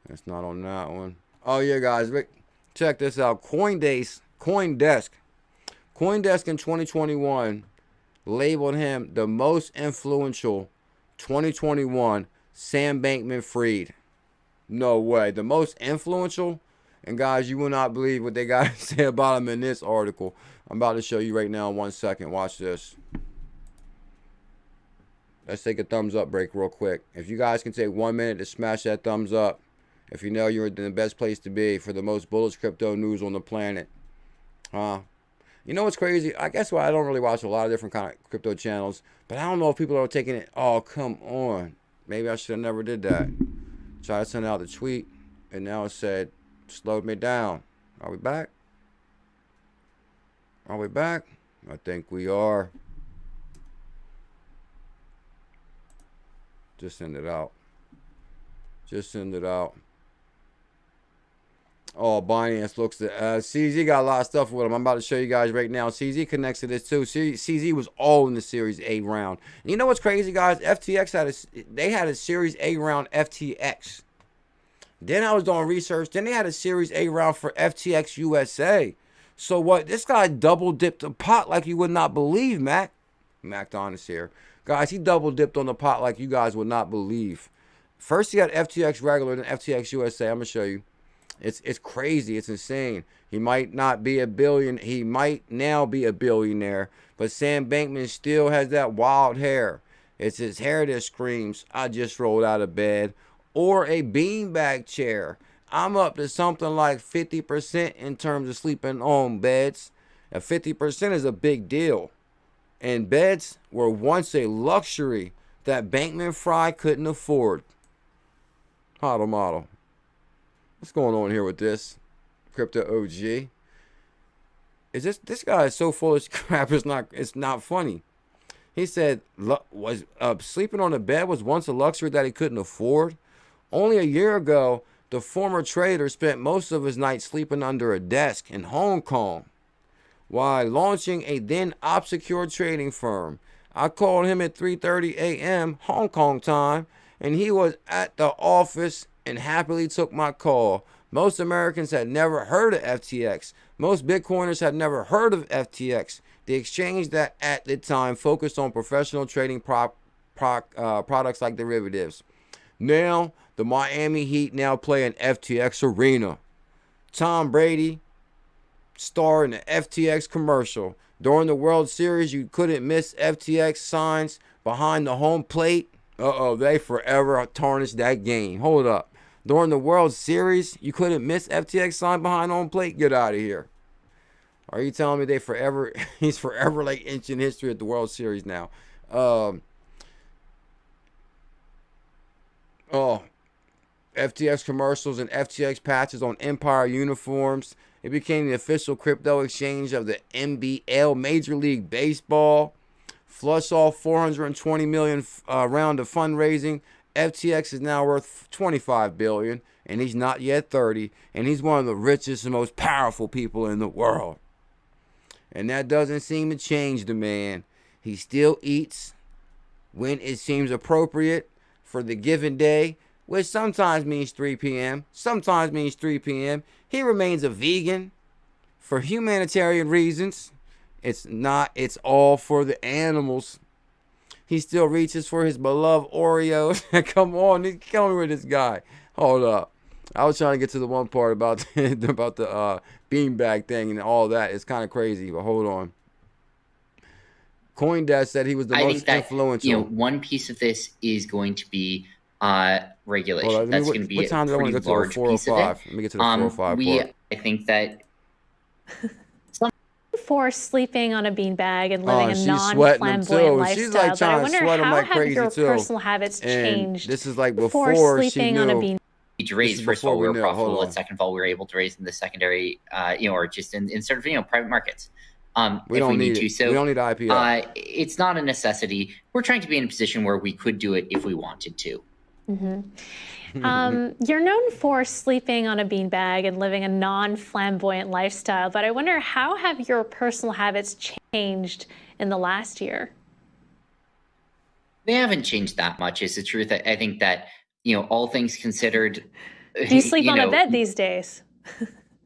It's not on that one. Oh yeah, guys, check this out. Coindesk in 2021 labeled him the most influential 2021 Sam Bankman-Fried. No way. The most influential? And guys, you will not believe what they got to say about him in this article. I'm about to show you right now in 1 second. Watch this. Let's take a thumbs up break real quick. If you guys can take 1 minute to smash that thumbs up, if you know you're in the best place to be for the most bullish crypto news on the planet. You know what's crazy? I guess I don't really watch a lot of different kind of crypto channels, but I don't know if people are taking it. Oh, come on. Maybe I should have never did that. Try to send out the tweet, and now it said, slowed me down. Are we back? Are we back? I think we are. Just send it out. Just send it out. Oh, Binance looks to CZ got a lot of stuff with him. I'm about to show you guys right now. CZ connects to this too. CZ was all in the Series A round. And you know what's crazy, guys? FTX had a Series A round FTX. Then I was doing research. Then they had a Series A round for FTX USA. So what? This guy double dipped the pot like you would not believe, Mac. McDonald's here. Guys, he double dipped on the pot like you guys would not believe. First he got FTX regular, then FTX USA. I'm gonna show you. It's crazy. It's insane. He might not be a billion. He might now be a billionaire, but Sam Bankman still has that wild hair. It's his hair that screams, "I just rolled out of bed," or a beanbag chair. I'm up to something like 50% in terms of sleeping on beds. Now 50% is a big deal. And beds were once a luxury that Bankman-Fried couldn't afford. Hodl model. What's going on here with this? Crypto OG. This guy is so full of crap, it's not funny. He said sleeping on a bed was once a luxury that he couldn't afford. Only a year ago, the former trader spent most of his night sleeping under a desk in Hong Kong while launching a then obscure trading firm. I called him at 3:30 a.m. Hong Kong time, and he was at the office and happily took my call. Most Americans had never heard of FTX. Most Bitcoiners had never heard of FTX, the exchange that at the time focused on professional trading products like derivatives. Now, the Miami Heat now play in FTX Arena. Tom Brady starred in the FTX commercial. During the World Series, you couldn't miss FTX signs behind the home plate. They forever tarnished that game. Hold up. During the World Series, you couldn't miss FTX sign behind home plate? Get out of here. Are you telling me he's forever like ancient history at the World Series now? FTX commercials and FTX patches on Empire uniforms. It became the official crypto exchange of the NBL, Major League Baseball. Flush off $420 million round of fundraising. FTX is now worth $25 billion, and he's not yet 30, and he's one of the richest and most powerful people in the world. And that doesn't seem to change the man. He still eats when it seems appropriate for the given day, which sometimes means 3 p.m., sometimes means 3 p.m. He remains a vegan for humanitarian reasons. It's all for the animals. He still reaches for his beloved Oreos. Come on, kill me with this guy. Hold up. I was trying to get to the one part about the beanbag thing and all that. It's kind of crazy, but hold on. CoinDesk said he was the most influential. One piece of this is going to be regulation. On, That's going to be what time a pretty large piece of it. Let me get to the 405 part. I think that for sleeping on a beanbag and living a non-flamboyant lifestyle. She's like but I trying to wonder sweat him how like have crazy your too. personal habits changed? And this is like before sleeping on a beanbag. To raise, first of all, we were profitable, and second of all, we were able to raise in the secondary, or just in sort of, private markets. We don't need to. So we don't need IPO. It's not a necessity. We're trying to be in a position where we could do it if we wanted to. Mm-hmm. You're known for sleeping on a beanbag and living a non-flamboyant lifestyle, but I wonder how have your personal habits changed in the last year? They haven't changed that much, is the truth. I think that, all things considered. Do you sleep on a bed these days?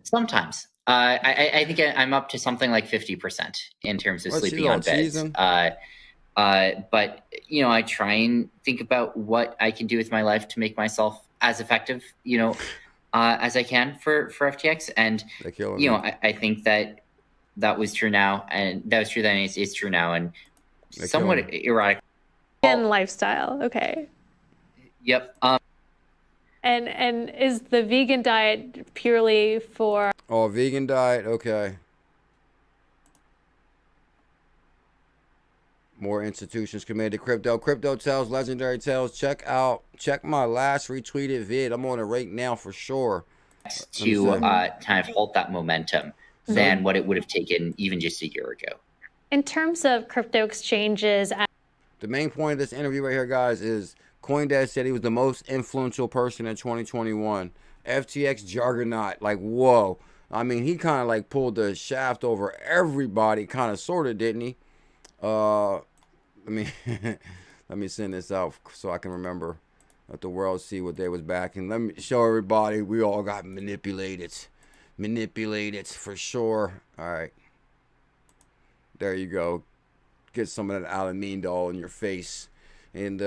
Sometimes. I think I'm up to something like 50% in terms of sleeping on beds. But, I try and think about what I can do with my life to make myself as effective, as I can for FTX. And, I think that was true now. And that was true then. It's true now. And somewhat erratic. And lifestyle. Okay. Yep. And is the vegan diet purely for... Oh, vegan diet. Okay. More institutions committed to crypto. Crypto tells, legendary tales. Check my last retweeted vid. I'm on it right now for sure. To kind of halt that momentum than what it would have taken even just a year ago. In terms of crypto exchanges... The main point of this interview right here, guys, is CoinDesk said he was the most influential person in 2021. FTX juggernaut. Like, whoa. I mean, he kind of like pulled the shaft over everybody, kind of, sort of, didn't he? Let me send this out so I can remember. Let the world see what they was backing. Let me show everybody we all got manipulated. Manipulated for sure. All right. There you go. get some of that 𝕝𝕚𝕚𝕚 in your face. And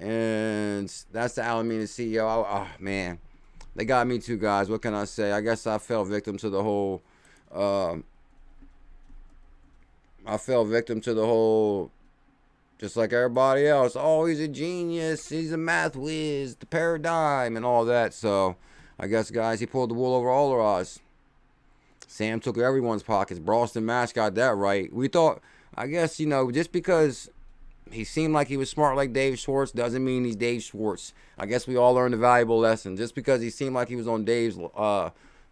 and that's the Alameda CEO. Oh man, they got me too, guys. What can I say? I guess I fell victim to the whole. Just like everybody else. Oh, he's a genius. He's a math whiz. The paradigm and all that. So I guess, guys, he pulled the wool over all our eyes. Sam took everyone's pockets. Boston Mash got that right. We thought, I guess, you know, just because he seemed like he was smart like Dave Schwartz doesn't mean he's Dave Schwartz. I guess we all learned a valuable lesson. Just because he seemed like he was on Dave's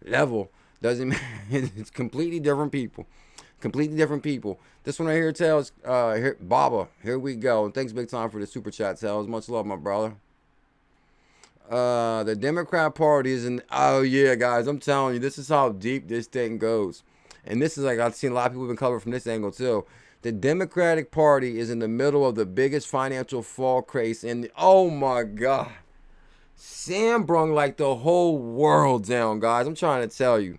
level doesn't mean it's completely different people. Completely different people. This one right here tells, Baba, here we go. And thanks big time for the super chat, tells. Much love, my brother. The Democrat Party is in, oh yeah, guys, I'm telling you, this is how deep this thing goes. And this is like, I've seen a lot of people been covered from this angle too. The Democratic Party is in the middle of the biggest financial fall craze in the, oh my God. Sam brung like the whole world down, guys. I'm trying to tell you.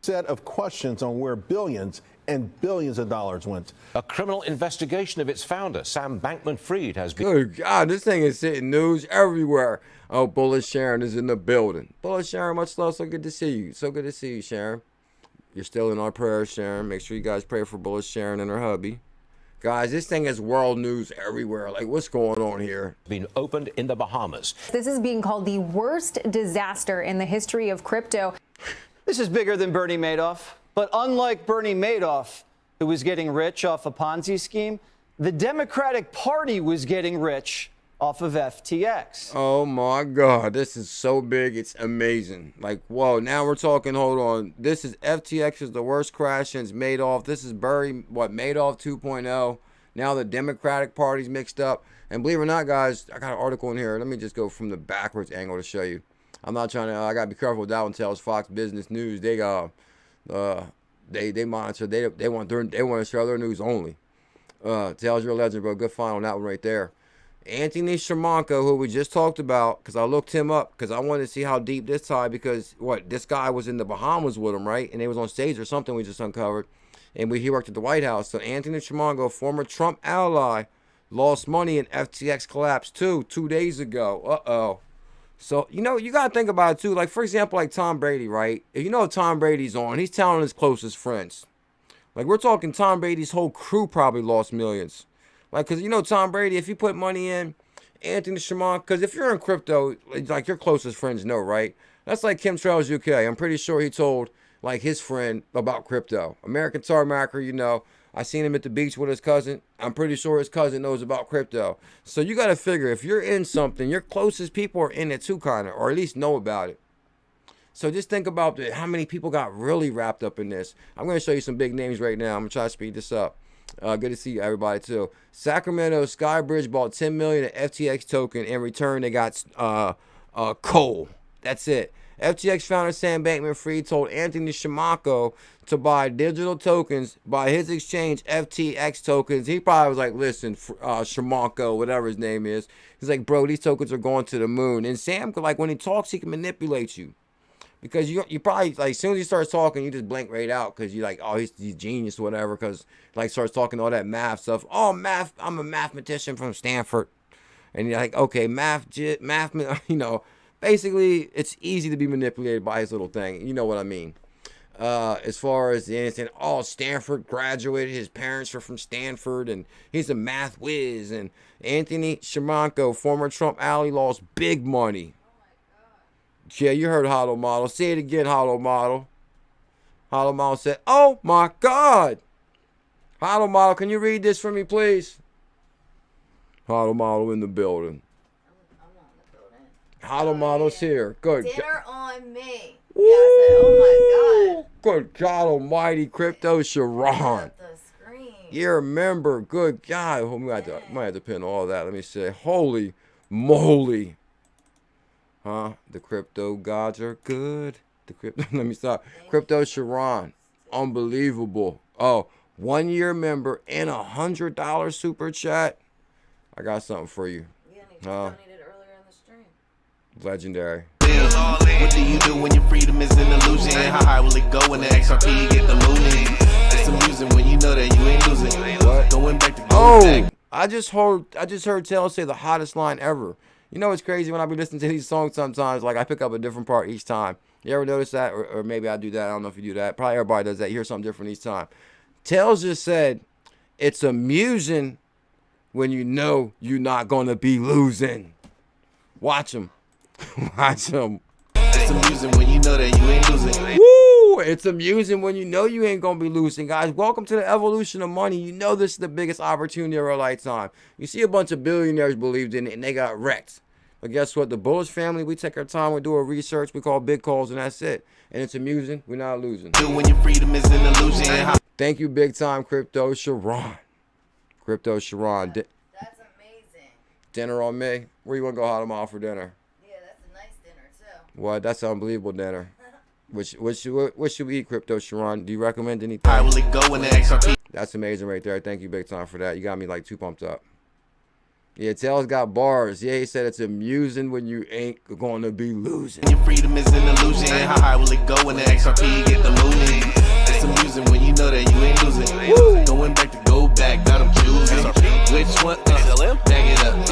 Set of questions on where billions and billions of dollars went. A criminal investigation of its founder, Sam Bankman-Fried, has been... Good God, this thing is hitting news everywhere. Oh, Bullet Sharon is in the building. Bullet Sharon, much love. So good to see you. So good to see you, Sharon. You're still in our prayers, Sharon. Make sure you guys pray for Bullet Sharon and her hubby. Guys, this thing is world news everywhere. Like, what's going on here? Been opened in the Bahamas. This is being called the worst disaster in the history of crypto. This is bigger than Bernie Madoff. But unlike Bernie Madoff, who was getting rich off a Ponzi scheme, the Democratic Party was getting rich off of FTX. Oh my God, this is so big, it's amazing. Like, whoa, now we're talking, hold on. This is FTX is the worst crash since Madoff. This is Madoff 2.0. Now the Democratic Party's mixed up. And believe it or not, guys, I got an article in here. Let me just go from the backwards angle to show you. I'm not trying to, I gotta be careful with that one. Tells Fox Business News. They monitor, they want to show their news only. Tells your legend, bro. Good find on that one right there. Anthony Chermanko, who we just talked about, because I looked him up because I wanted to see how deep this tied, because this guy was in the Bahamas with him, right? And they was on stage or something we just uncovered. And he worked at the White House. So Anthony Chermanko, former Trump ally, lost money in FTX collapse too 2 days ago. So, you know, you got to think about it too. Like, for example, like Tom Brady, right? If you know Tom Brady's on, he's telling his closest friends. Like, we're talking Tom Brady's whole crew probably lost millions. Like, because, you know, Tom Brady, if you put money in, Anthony Chermanko, because if you're in crypto, like, your closest friends know, right? That's like Kim Trails UK. I'm pretty sure he told, like, his friend about crypto. American Tarmacker, you know. I seen him at the beach with his cousin. I'm pretty sure his cousin knows about crypto. So you got to figure, if you're in something, your closest people are in it too, kind of, or at least know about it. So just think about how many people got really wrapped up in this. I'm going to show you some big names right now. I'm going to try to speed this up. Good to see you, everybody, too. Sacramento Skybridge bought $10 million in FTX token. In return, they got coal. That's it. FTX founder Sam Bankman-Fried told Anthony Chermanko to buy digital tokens by his exchange, FTX tokens. He probably was like, listen, Chermanko, whatever his name is. He's like, bro, these tokens are going to the moon. And Sam, like, when he talks, he can manipulate you. Because you probably, like, as soon as he starts talking, you just blank right out because you're like, oh, he's genius or whatever, because, like, starts talking all that math stuff. Oh, math, I'm a mathematician from Stanford. And you're like, okay, math, you know. Basically, it's easy to be manipulated by his little thing. You know what I mean. As far as the anything, Stanford graduated. His parents are from Stanford, and he's a math whiz. And Anthony Chermanko, former Trump ally, lost big money. Yeah, you heard Hollow Model. Say it again, Hollow Model. Hollow Model said, oh my God. Hollow Model, can you read this for me, please? Hollow Model in the building. Hollow Model's here. Good. Dinner on me. Woo! Yeah, I said, oh my God. Good God Almighty, Crypto Sharon. The screen. You remember? Good God. Oh, might have to pin all that. Let me say, holy moly. Huh? The crypto gods are good. The crypto. Let me stop. Crypto Sharon. Unbelievable. Oh, 1 year member and $100 super chat. I got something for you. Yeah, and he donated earlier in the stream. Legendary. What do you do when your freedom is an illusion? How high will it go when the XRP get the mooning? It's amusing when you know Oh, I just heard Taylor say the hottest line ever. You know what's crazy when I be listening to these songs sometimes, like I pick up a different part each time. You ever notice that? Or maybe I do that. I don't know if you do that. Probably everybody does that. You hear something different each time. Tails just said, it's amusing when you know you're not going to be losing. Watch him. Watch him. It's amusing when you know that you ain't losing. Woo! It's amusing when you know you ain't going to be losing. Guys, welcome to the evolution of money. You know this is the biggest opportunity of our lifetime. You see a bunch of billionaires believed in it and they got wrecked. But guess what? The Bullish family, we take our time, we do our research, we call big calls, and that's it. And it's amusing. We're not losing. When your freedom is an illusion. Thank you, big time, Crypto Sharon. Crypto Sharon. That's amazing. Dinner on me? Where you want to go out tomorrow for dinner? Yeah, that's a nice dinner, too. What? That's an unbelievable dinner. What should we eat, Crypto Sharon? Do you recommend anything? How will it go in the XRP? That's amazing right there. Thank you, big time, for that. You got me like too pumped up. Yeah, Tails got bars. Yeah, he said it's amusing when you ain't going to be losing. Your freedom is an illusion. How high will it go when the XRP get the moving? It's amusing when you know that you ain't losing. Woo. Going back to go back, got them choosing. Which one? Bag it up.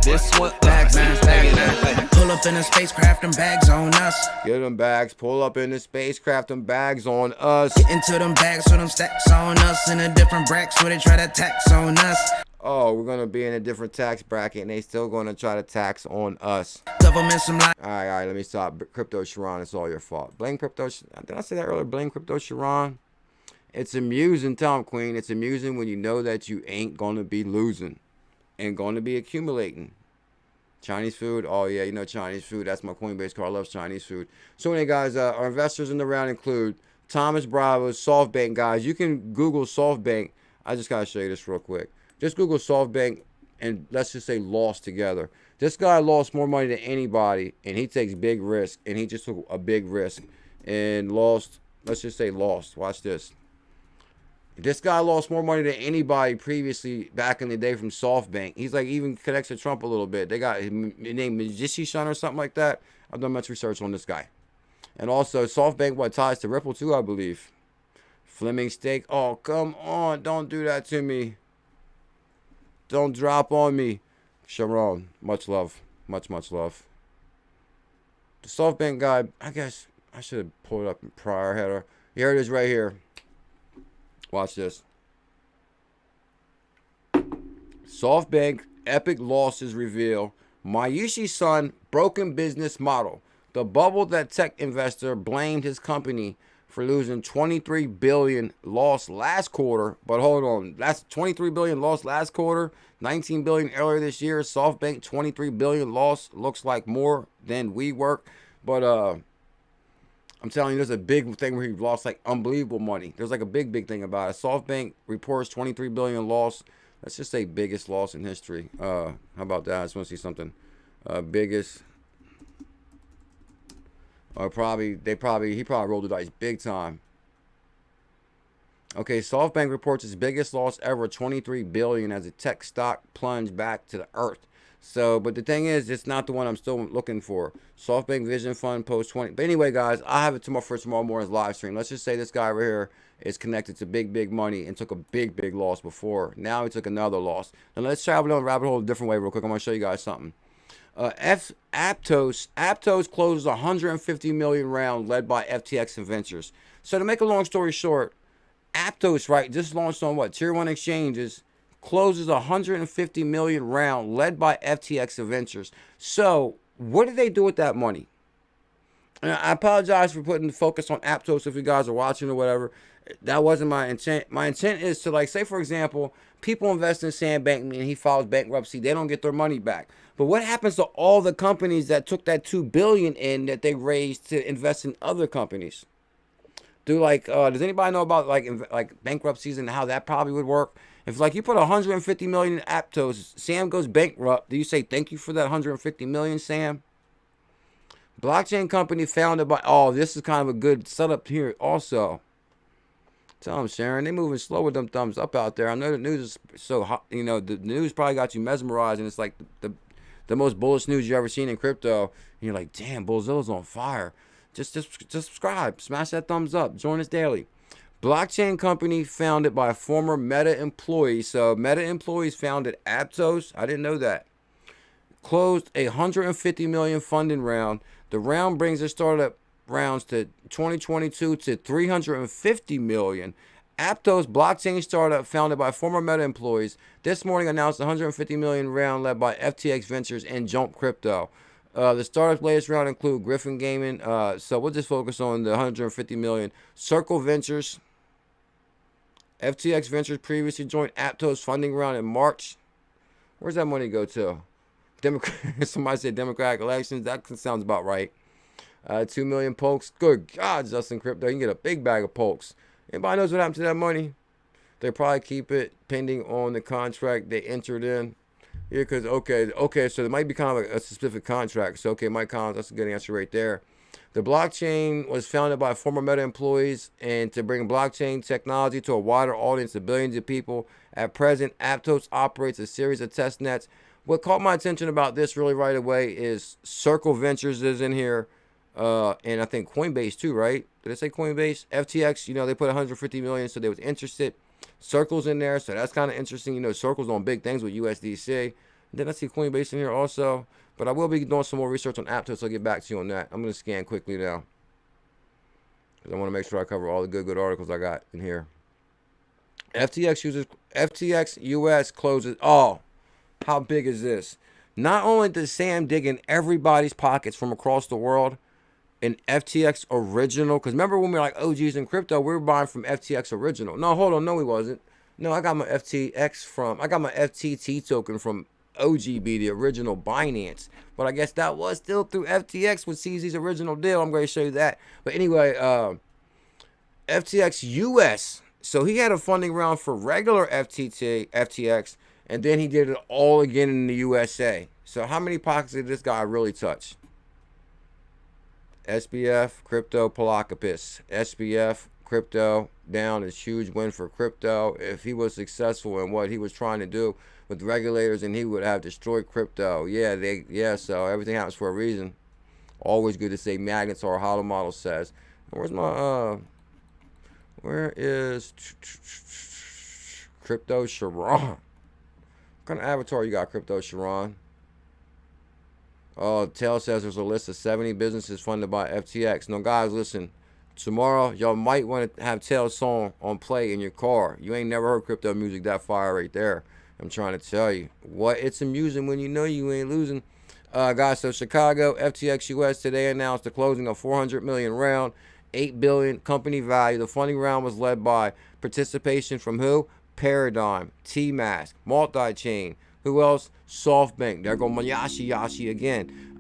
This one? Bag it up. Pull up in a spacecraft and bags on us. Get them bags. Pull up in the spacecraft and bags on us. Get into them bags so them stacks on us. In a different bracket so they try to tax on us. Oh, we're going to be in a different tax bracket and they still going to try to tax on us. Government some all right, let me stop. Crypto Sharon, it's all your fault. Blame Crypto. Did I say that earlier? Blame Crypto Sharon. It's amusing, Tom Queen. It's amusing when you know that you ain't going to be losing and going to be accumulating. Chinese food. Oh, yeah, you know Chinese food. That's my Coinbase card. I love Chinese food. So anyway, guys, our investors in the round include Thomas Bravo, SoftBank, guys. You can Google SoftBank. I just got to show you this real quick. Just Google SoftBank and let's just say lost together. This guy lost more money than anybody, and he takes big risk, and he just took a big risk and lost. Let's just say lost. Watch this. This guy lost more money than anybody previously back in the day from SoftBank. He's like even connects to Trump a little bit. They got his name Magician or something like that. I've done much research on this guy. And also SoftBank ties to Ripple too, I believe. Fleming Steak. Oh, come on. Don't do that to me. Don't drop on me. Sharon, much love. Much love. The SoftBank guy, I guess I should have pulled it up in prior header. Here it is right here. Watch this. SoftBank epic losses reveal. Mayushi Son broken business model. The bubble that tech investor blamed his company for losing 23 billion lost last quarter. But hold on, that's 23 billion lost last quarter, 19 billion earlier this year. SoftBank 23 billion lost, looks like more than WeWork. But I'm telling you, there's a big thing where he lost like unbelievable money. There's like a big thing about it. SoftBank reports 23 billion loss. Let's just say biggest loss in history. How about that? I just want to see something. Biggest. Or he probably rolled the dice big time. Okay, SoftBank reports its biggest loss ever, 23 billion, as a tech stock plunged back to the earth. So, but the thing is, it's not the one I'm still looking for. SoftBank Vision Fund post 20. But anyway, guys, I have it tomorrow morning's live stream. Let's just say this guy right here is connected to big money and took a big loss before. Now he took another loss. Now let's travel down the rabbit hole a different way real quick. I'm going to show you guys something. Aptos closes 150 million round led by FTX and Ventures. So to make a long story short, Aptos, right, just launched on what, tier 1 exchanges, closes 150 million round led by FTX and Ventures. So what did they do with that money? And I apologize for putting the focus on Aptos if you guys are watching or whatever. That wasn't my intent. My intent is to, like, say for example, people invest in Sam Bankman and he files bankruptcy. They don't get their money back. But what happens to all the companies that took that $2 billion in that they raised to invest in other companies? Does anybody know about like bankruptcies and how that probably would work? If like you put 150 million in Aptos, Sam goes bankrupt, do you say thank you for that 150 million, Sam? Blockchain company founded by, oh, this is kind of a good setup here also. Tell them, Sharon, they moving slow with them thumbs up out there. I know the news is so hot, you know, the news probably got you mesmerized, and it's like the most bullish news you ever seen in crypto. And you're like, damn, Bullzilla's on fire. Just subscribe, smash that thumbs up, join us daily. Blockchain company founded by former Meta employees. So Meta employees founded Aptos. I didn't know that. Closed a $150 million funding round. The round brings the startup rounds to 2022 to $350 million. Aptos, blockchain startup founded by former Meta employees, this morning announced a $150 million round led by FTX Ventures and Jump Crypto. The startup's latest round include Griffin Gaming. So we'll just focus on the $150 million. Circle Ventures. FTX Ventures previously joined Aptos funding round in March. Where's that money go to? Somebody said Democratic elections. That sounds about right. 2 million pokes. Good God, Justin Crypto. You can get a big bag of pokes. Anybody knows what happened to that money? They probably keep it pending on the contract they entered in. Yeah, because, okay, so there might be kind of a specific contract. So, okay, Mike Collins, that's a good answer right there. The blockchain was founded by former Meta employees and to bring blockchain technology to a wider audience of billions of people. At present, Aptos operates a series of test nets. What caught my attention about this really right away is Circle Ventures is in here. And I think Coinbase too, right? Did I say Coinbase? FTX, they put 150 million, so they was interested. Circle's in there, so that's kind of interesting. Circle's on big things with USDC. And then I see Coinbase in here also. But I will be doing some more research on Aptos, so I'll get back to you on that. I'm going to scan quickly now, because I want to make sure I cover all the good articles I got in here. FTX US closes. Oh, how big is this? Not only does Sam dig in everybody's pockets from across the world, an FTX original, because remember when we were like OGs in crypto, we were buying from FTX original. No, hold on, no, he wasn't. No, I got my FTT token from OGB, the original Binance. But I guess that was still through FTX with CZ's original deal. I'm going to show you that. But anyway, FTX US. So he had a funding round for regular FTX, and then he did it all again in the USA. So how many pockets did this guy really touch? SBF, crypto, 𝕝𝕚𝕚𝕚. SBF, crypto, down is huge win for crypto. If he was successful in what he was trying to do with regulators, and he would have destroyed crypto. So everything happens for a reason. Always good to say magnets or hollow model says. Where's my where is Crypto Sharon? What kind of avatar you got, Crypto Sharon? Oh, Tail says there's a list of 70 businesses funded by FTX. Now, guys, listen. Tomorrow, y'all might want to have Tail's song on play in your car. You ain't never heard crypto music that fire right there. I'm trying to tell you. What? It's amusing when you know you ain't losing. Guys, so Chicago, FTX US today announced the closing of $400 million round, $8 billion company value. The funding round was led by participation from who? Paradigm, Temasek, Multi-Chain. Who else? SoftBank. There go Yashi again.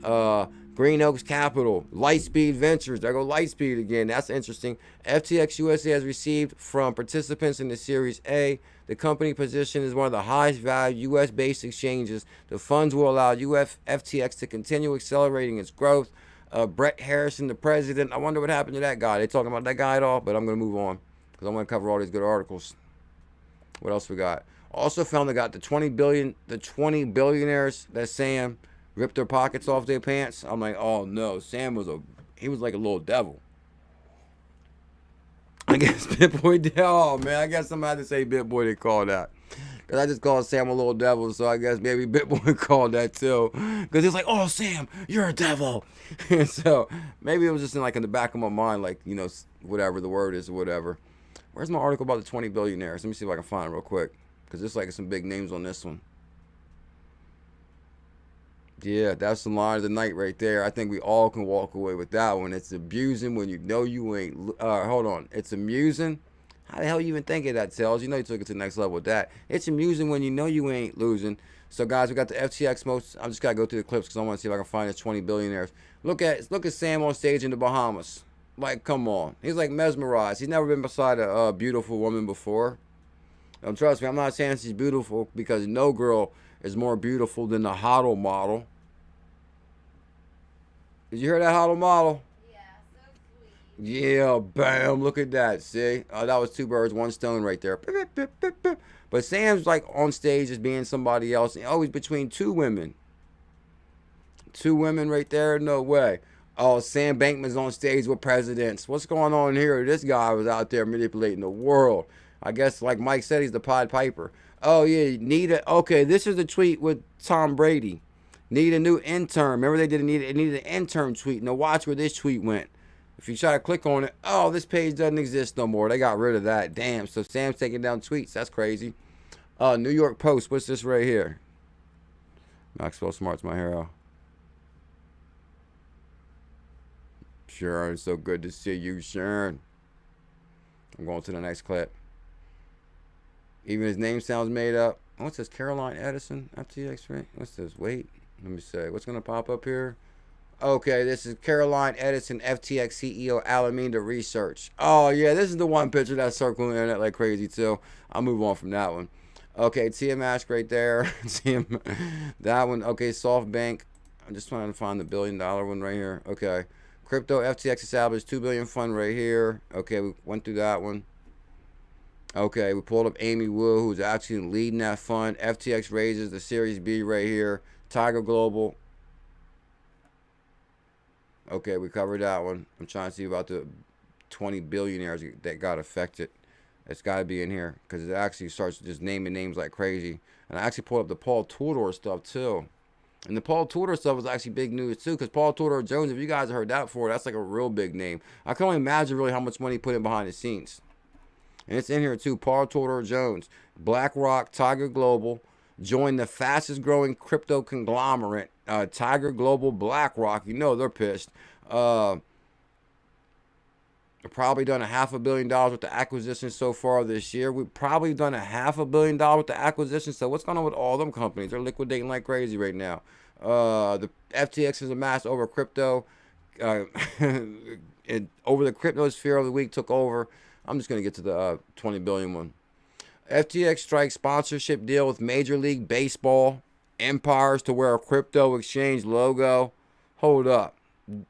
Green Oaks Capital, Lightspeed Ventures. There go Lightspeed again. That's interesting. FTX USA has received from participants in the Series A. The company position is one of the highest valued U.S.-based exchanges. The funds will allow FTX to continue accelerating its growth. Brett Harrison, the president. I wonder what happened to that guy. They talking about that guy at all? But I'm going to move on because I want to cover all these good articles. What else we got? Also found they got the 20 billionaires that Sam ripped their pockets off their pants. I'm like, oh no, Sam was like a little devil. I guess BitBoy, oh man, I guess somebody had to say BitBoy they called that. Because I just called Sam a little devil, so I guess maybe BitBoy called that too. Because he's like, oh Sam, you're a devil. And so maybe it was just in the back of my mind, whatever the word is or whatever. Where's my article about the 20 billionaires? Let me see if I can find it real quick. Because there's some big names on this one. Yeah, that's the line of the night right there. I think we all can walk away with that one. It's abusing when you know you ain't. Hold on. It's amusing. How the hell you even think of that, Tails? You know you took it to the next level with that. It's amusing when you know you ain't losing. So, guys, we got the FTX most. I'm just got to go through the clips because I want to see if I can find this 20 billionaires. Look at Sam on stage in the Bahamas. Like, come on. He's like mesmerized. He's never been beside a beautiful woman before. Trust me, I'm not saying she's beautiful because no girl is more beautiful than the HODL model. Did you hear that HODL model? Yeah, so sweet. Yeah, bam, look at that, see? That was two birds, one stone right there. But Sam's on stage as being somebody else, and always between two women. Two women right there, no way. Oh, Sam Bankman's on stage with presidents. What's going on here? This guy was out there manipulating the world. I guess, like Mike said, he's the Pied Piper. Oh, yeah, okay, this is the tweet with Tom Brady. Need a new intern. Remember they needed an intern tweet. Now watch where this tweet went. If you try to click on it, oh, this page doesn't exist no more. They got rid of that. Damn, so Sam's taking down tweets. That's crazy. New York Post. What's this right here? Maxwell Smart's my hero. Sharon, so good to see you, Sharon. I'm going to the next clip. Even his name sounds made up. What's this? Caroline Edison, FTX, right? What's this? Wait, let me say. What's going to pop up here? Okay, this is Caroline Edison, FTX CEO, Alameda Research. Oh, yeah, this is the one picture that's circling the internet like crazy, too. I'll move on from that one. Okay, Temasek right there. That one. Okay, SoftBank. I'm just trying to find the $1 billion one right here. Okay. Crypto FTX established $2 billion fund right here. Okay, we went through that one. Okay, we pulled up Amy Wu, who's actually leading that fund. FTX raises the Series B right here. Tiger Global. Okay, we covered that one. I'm trying to see about the 20 billionaires that got affected. It's got to be in here because it actually starts just naming names like crazy. And I actually pulled up the Paul Tudor stuff too. And the Paul Tudor stuff was actually big news too, because Paul Tudor Jones, if you guys have heard that before, that's like a real big name. I can only imagine really how much money he put in behind the scenes. And it's in here too. Paul Tudor Jones, BlackRock, Tiger Global, joined the fastest growing crypto conglomerate, Tiger Global, BlackRock. You know they're pissed. They've probably done $500 million with the acquisitions so far this year. We've probably done $500 million with the acquisitions. So what's going on with all them companies? They're liquidating like crazy right now. The FTX is amassed over crypto. And over the crypto sphere of the week took over. I'm just going to get to the 20 billion one. FTX strikes sponsorship deal with Major League Baseball Empires to wear a crypto exchange logo. Hold up.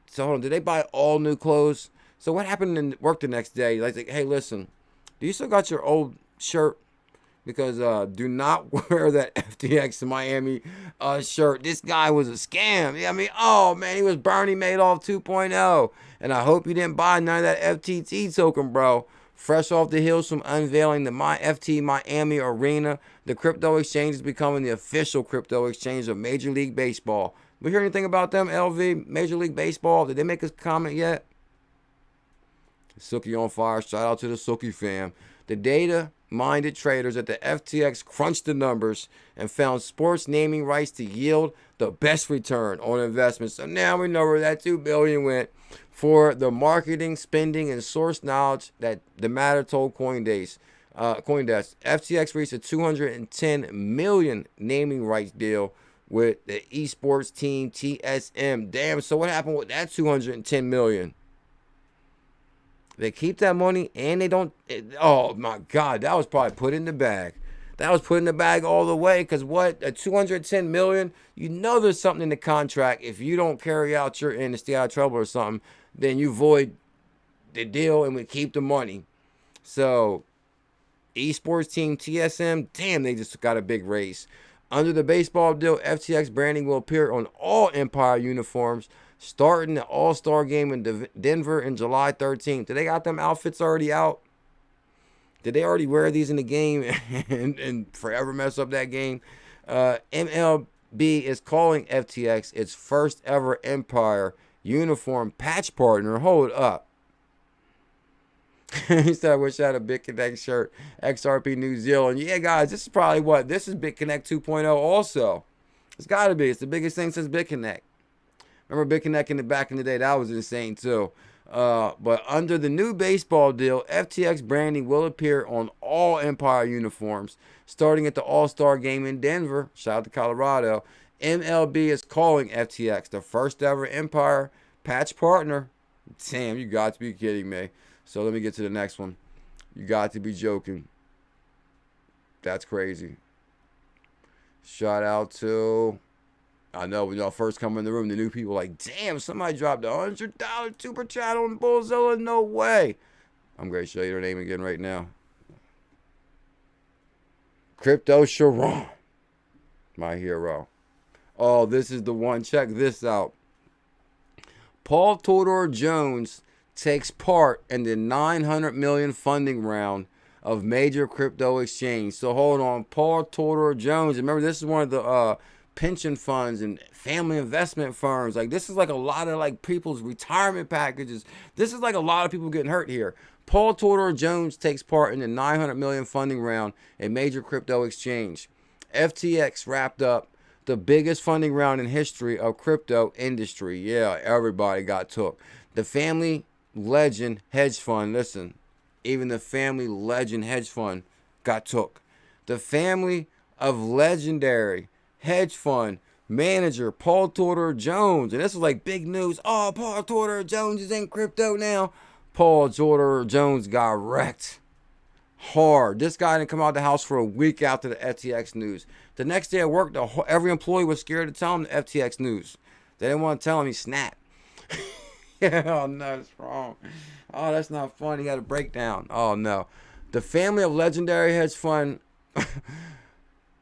So hold on, did they buy all new clothes? So what happened in work the next day? Like, hey, listen, do you still got your old shirt? Because do not wear that FTX Miami shirt. This guy was a scam. Yeah, I mean, oh, man, he was Bernie Madoff 2.0. And I hope you didn't buy none of that FTT token, bro. Fresh off the heels from unveiling the FT Miami Arena, the crypto exchange is becoming the official crypto exchange of Major League Baseball. We hear anything about them, LV? Major League Baseball? Did they make a comment yet? Sookie on fire. Shout out to the Sookie fam. The data-minded traders at the FTX crunched the numbers and found sports naming rights to yield the best return on investment. So now we know where that $2 billion went for the marketing, spending, and source knowledge that the matter told Coinbase. FTX reached a $210 million naming rights deal with the esports team TSM. Damn, so what happened with that $210 million? They keep that money and they don't. Oh my God, that was probably put in the bag. That was put in the bag all the way. Because what, a $210 million? You know there's something in the contract. If you don't carry out your end and stay out of trouble or something, then you void the deal and we keep the money. So, esports team TSM, damn, they just got a big raise. Under the baseball deal, FTX branding will appear on all Empire uniforms, starting the All-Star game in Denver in July 13th. Did they got them outfits already out? Did they already wear these in the game and forever mess up that game? MLB is calling FTX its first ever Empire uniform patch partner. Hold up. He said, I wish I had a BitConnect shirt. XRP New Zealand. Yeah, guys, this is probably what? This is BitConnect 2.0 also. It's got to be. It's the biggest thing since BitConnect. Remember BitConnect back in the day? That was insane too. But under the new baseball deal, FTX branding will appear on all Empire uniforms, starting at the All-Star game in Denver. Shout out to Colorado. MLB is calling FTX the first ever Empire patch partner. Damn, you got to be kidding me. So let me get to the next one. You got to be joking. That's crazy. Shout out to... I know when y'all first come in the room, the new people like, damn, somebody dropped $100 super chat on Bullzilla. No way. I'm going to show you their name again right now. Crypto Sharon. My hero. Oh, this is the one. Check this out. Paul Tudor Jones takes part in the $900 million funding round of major crypto exchange. So hold on, Paul Tudor Jones. Remember, this is one of the pension funds and family investment firms. Like, this is like a lot of like people's retirement packages. This is like a lot of people getting hurt here. Paul Tudor Jones takes part in the $900 million funding round, a major crypto exchange. FTX wrapped up the biggest funding round in history of crypto industry. Yeah, everybody got took. The family legend hedge fund, listen, even the family legend hedge fund got took. The family of legendary hedge fund manager Paul Tudor Jones, and this was like big news. Oh, Paul Tudor Jones is in crypto now. Paul Tudor Jones got wrecked hard. This guy didn't come out of the house for a week after the FTX news. The next day at work, every employee was scared to tell him the FTX news. They didn't want to tell him he snapped. Oh no, that's wrong. Oh, that's not funny. You got a breakdown. Oh no. The family of legendary hedge fund.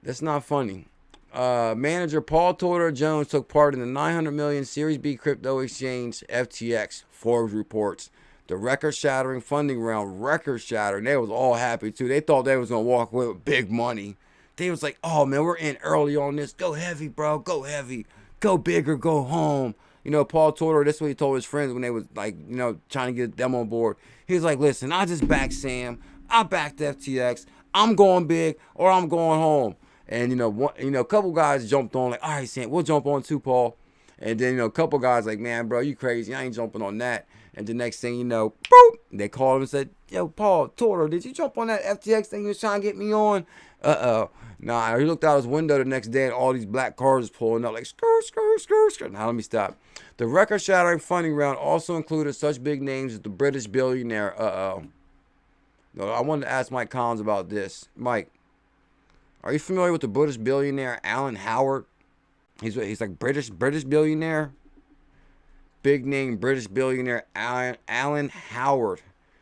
That's not funny. Manager Paul Tudor Jones took part in the $900 million Series B crypto exchange FTX. Forbes reports the record-shattering funding round. Record-shattering. They was all happy too. They thought they was gonna walk away with big money. They was like, "Oh man, we're in early on this. Go heavy, bro. Go heavy. Go big or go home." You know, Paul Tudor, this is what he told his friends when they was like, you know, trying to get them on board. He was like, listen, I just backed Sam. I backed FTX. I'm going big or I'm going home. And, a couple guys jumped on like, all right, Sam, we'll jump on too, Paul. And then, a couple guys like, man, bro, you crazy. I ain't jumping on that. And the next thing you know, boop, they called him and said, yo, Paul Tudor, did you jump on that FTX thing you was trying to get me on? Nah, he looked out his window the next day and all these black cars was pulling up like, skirt. Now, let me stop. The record-shattering funding round also included such big names as the British billionaire. No, I wanted to ask Mike Collins about this. Mike, are you familiar with the British billionaire Alan Howard? He's like British billionaire. Big name British billionaire Alan Howard.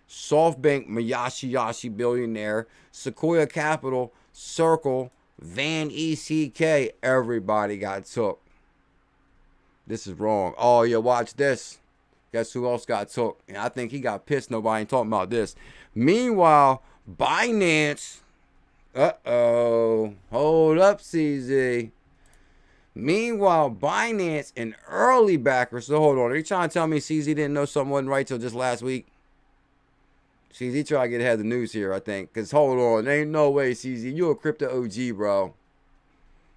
SoftBank Mayashi billionaire. Sequoia Capital, Circle, Van ECK. Everybody got took. This is wrong. Oh, yeah, watch this. Guess who else got took? And I think he got pissed. Nobody ain't talking about this. Meanwhile, Binance. Hold up, CZ. Meanwhile, Binance, an early backer. So hold on. Are you trying to tell me CZ didn't know something wasn't right till just last week? CZ tried to get ahead of the news here, I think. Because hold on. Ain't no way, CZ. You a crypto OG, bro.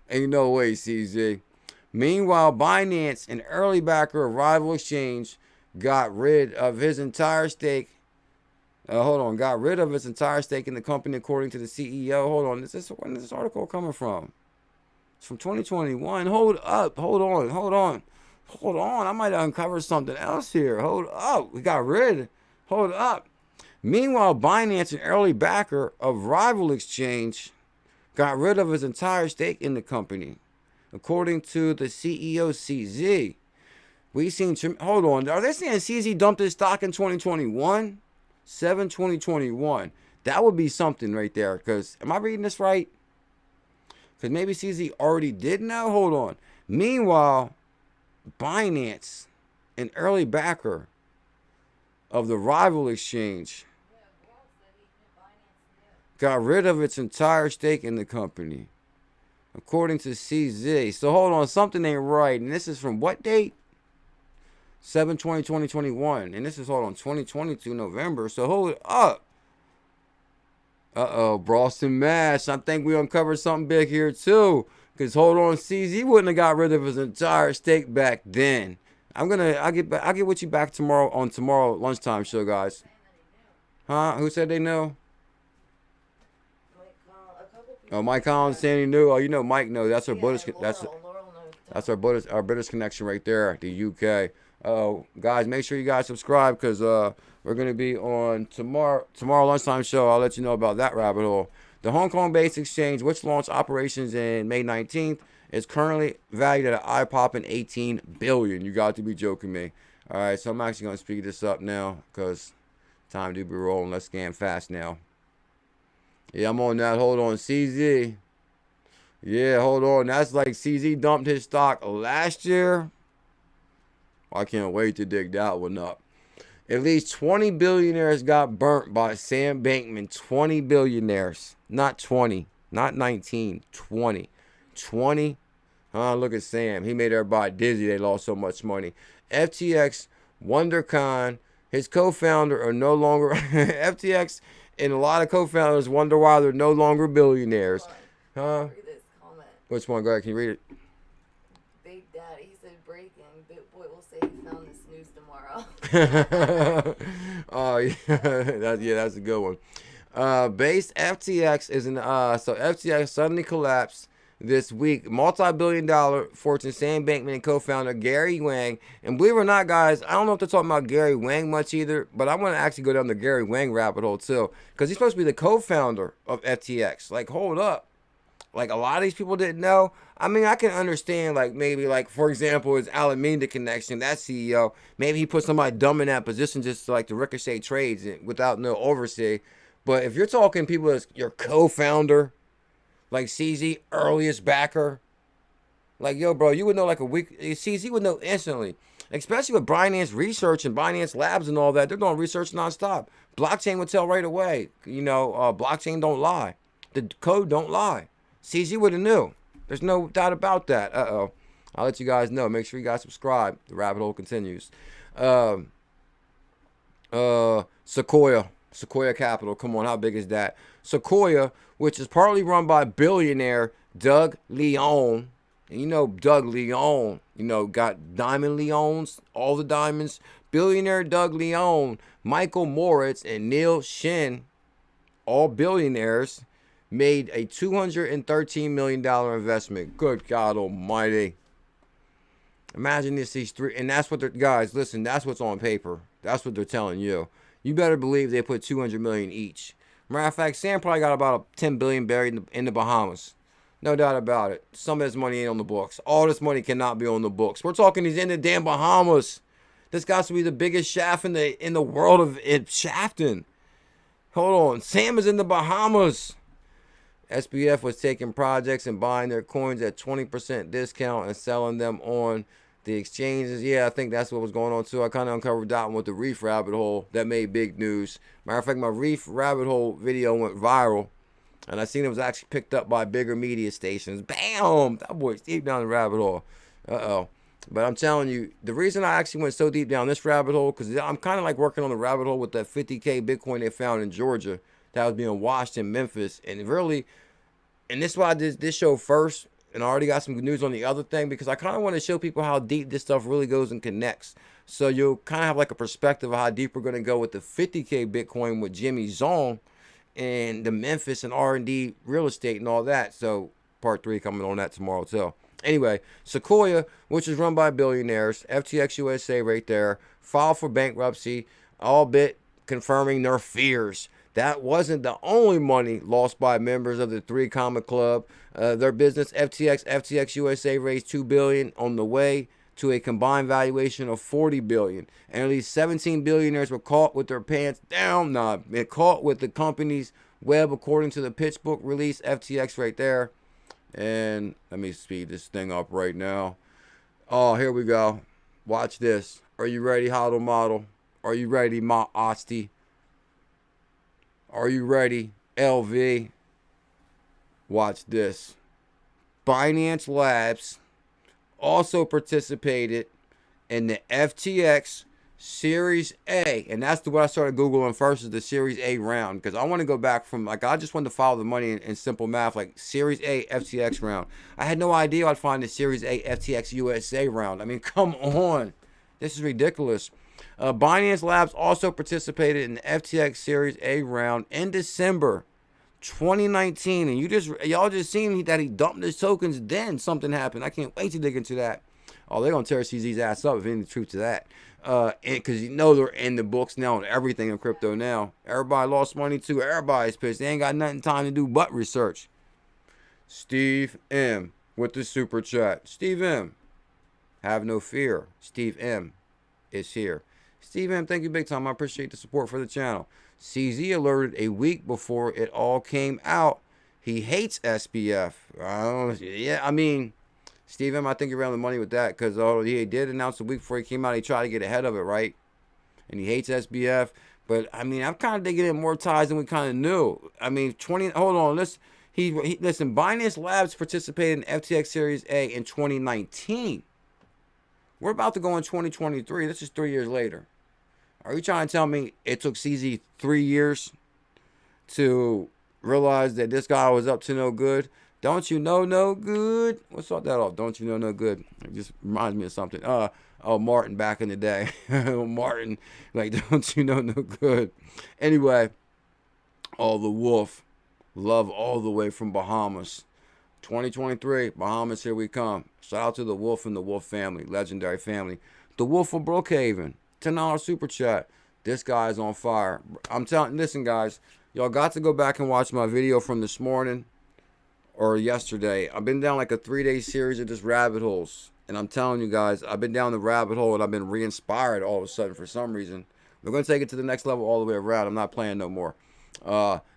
Ain't no way, CZ. Meanwhile, Binance, an early backer of rival exchange, got rid of his entire stake. Got rid of his entire stake in the company, according to the CEO. Hold on. When is this article coming from? It's from 2021. Hold up. Hold on. I might have uncovered something else here. Hold up. We got rid. Hold up. Meanwhile, Binance, an early backer of rival exchange, got rid of his entire stake in the company. According to the CEO, CZ, we seen, hold on, are they saying CZ dumped his stock in 2021? 7/2021. That would be something right there, because, am I reading this right? Because maybe CZ already did know? Hold on. Meanwhile, Binance, an early backer of the rival exchange, got rid of its entire stake in the company. According to CZ. So hold on, something ain't right. And this is from what date? 7/20/2021. And this is, hold on, 2022 November. So hold it up. Boston Mash. I think we uncovered something big here too. Because hold on, CZ wouldn't have got rid of his entire stake back then. I'll get with you back tomorrow on tomorrow lunchtime show, guys. Huh? Who said they know? Oh, Mike Collins saying he knew. Oh, you know Mike knows. That's our British. That's our British connection right there. The UK. Guys, make sure you guys subscribe because we're gonna be on tomorrow lunchtime show. I'll let you know about that rabbit hole. The Hong Kong-based exchange, which launched operations in May 19th, is currently valued at an eye-popping $18 billion. You got to be joking me. All right, so I'm actually gonna speed this up now because time to be rolling. Let's scan fast now. Yeah, I'm on that. Hold on, CZ. Yeah, hold on. That's like CZ dumped his stock last year. I can't wait to dig that one up. At least 20 billionaires got burnt by Sam Bankman. 20 billionaires. Not 20. Not 19. 20. 20. Look at Sam. He made everybody dizzy. They lost so much money. FTX, WonderCon, his co-founder are no longer... FTX and a lot of co-founders wonder why they're no longer billionaires. Huh? Read this comment. Which one? Go ahead. Can you read it? Big Daddy, he said breaking. BitBoy will say he found this news tomorrow. Oh yeah, that's a good one. Base FTX is so FTX suddenly collapsed this week. Multi-billion-dollar fortune Sam Bankman and co-founder Gary Wang, and believe it or not, guys, I don't know if they're talking about Gary Wang much either, but I want to actually go down the Gary Wang rabbit hole too, because he's supposed to be the co-founder of FTX. Like, hold up. Like, a lot of these people didn't know. I mean, I can understand, like, maybe, like, for example, his 𝕝𝕚𝕚 connection, that CEO, maybe he put somebody dumb in that position just to, like, to ricochet trades without no oversight. But if you're talking people as your co-founder, like CZ, earliest backer, like, yo, bro, you would know like a week. CZ would know instantly, especially with Binance Research and Binance Labs and all that. They're doing research nonstop. Blockchain would tell right away. You know, blockchain don't lie. The code don't lie. CZ would have knew. There's no doubt about that. I'll let you guys know. Make sure you guys subscribe. The rabbit hole continues. Sequoia Capital. Come on, how big is that? Sequoia, which is partly run by billionaire Doug Leone. And you know Doug Leone, you know, got Diamond Leones, all the diamonds. Billionaire Doug Leone, Michael Moritz, and Neil Shin, all billionaires, made a $213 million investment. Good God almighty. Imagine this, these three, and that's what they're, guys, listen, that's what's on paper. That's what they're telling you. You better believe they put $200 million each. Matter of fact, Sam probably got about $10 billion buried in the Bahamas. No doubt about it. Some of this money ain't on the books. All this money cannot be on the books. We're talking he's in the damn Bahamas. This got to be the biggest shaft in the world of shafting. Hold on. Sam is in the Bahamas. SBF was taking projects and buying their coins at 20% discount and selling them on the exchanges. Yeah, I think that's what was going on too. I kind of uncovered that one with the reef rabbit hole. That made big news. Matter of fact, my reef rabbit hole video went viral. And I seen it was actually picked up by bigger media stations. Bam! That boy's deep down the rabbit hole. But I'm telling you, the reason I actually went so deep down this rabbit hole, because I'm kind of like working on the rabbit hole with that 50K Bitcoin they found in Georgia that was being washed in Memphis. And really, and this is why I did this show first. And I already got some good news on the other thing, because I kind of want to show people how deep this stuff really goes and connects. So you'll kind of have like a perspective of how deep we're going to go with the 50K Bitcoin with Jimmy Zong and the Memphis and R&D real estate and all that. So part 3 coming on that tomorrow too. Anyway, Sequoia, which is run by billionaires, FTX USA right there, filed for bankruptcy, albeit confirming their fears. That wasn't the only money lost by members of the 3 Comma Club. Their business, FTX USA, raised $2 billion on the way to a combined valuation of $40 billion. And at least 17 billionaires were caught with their pants down. They're caught with the company's web, according to the pitch book release. FTX right there. And let me speed this thing up right now. Oh, here we go. Watch this. Are you ready, HODL model? Are you ready, Ma Asti? Are you ready, LV? Watch this. Binance Labs also participated in the FTX Series A. And that's what I started Googling first, is the Series A round. Because I want to go back from, like, I just wanted to follow the money in simple math, like Series A FTX round. I had no idea I'd find the Series A FTX USA round. I mean, come on. This is ridiculous. Binance Labs also participated in the FTX Series A round in December 2019, and y'all just seen that he dumped his tokens. Then something happened. I can't wait to dig into that. Oh, they're gonna tear CZ's ass up if any truth to that. Because you know they're in the books now and everything in crypto now. Everybody lost money too. Everybody's pissed. They ain't got nothing time to do but research. Steve M with the super chat. Steve M, have no fear. Steve M is here. Steve M, thank you big time. I appreciate the support for the channel. CZ alerted a week before it all came out. He hates SBF. Yeah, I mean, Steve M, I think you're around the money with that because he did announce a week before he came out, he tried to get ahead of it, right? And he hates SBF. But, I mean, I'm kind of digging in more ties than we kind of knew. I mean, hold on, listen. Listen, Binance Labs participated in FTX Series A in 2019. We're about to go in 2023. This is 3 years later. Are you trying to tell me it took CZ 3 years to realize that this guy was up to no good? Don't you know no good? Let's start that off. Don't you know no good? It just reminds me of something. Martin back in the day. Martin, like, don't you know no good? Anyway, the Wolf. Love all the way from Bahamas. 2023, Bahamas, here we come. Shout out to the Wolf and the Wolf family, legendary family. The Wolf of Brookhaven, $10 super chat. This guy is on fire. Listen, guys, y'all got to go back and watch my video from this morning or yesterday. I've been down like a 3-day series of just rabbit holes. And I'm telling you guys, I've been down the rabbit hole and I've been re-inspired all of a sudden for some reason. We're going to take it to the next level all the way around. I'm not playing no more.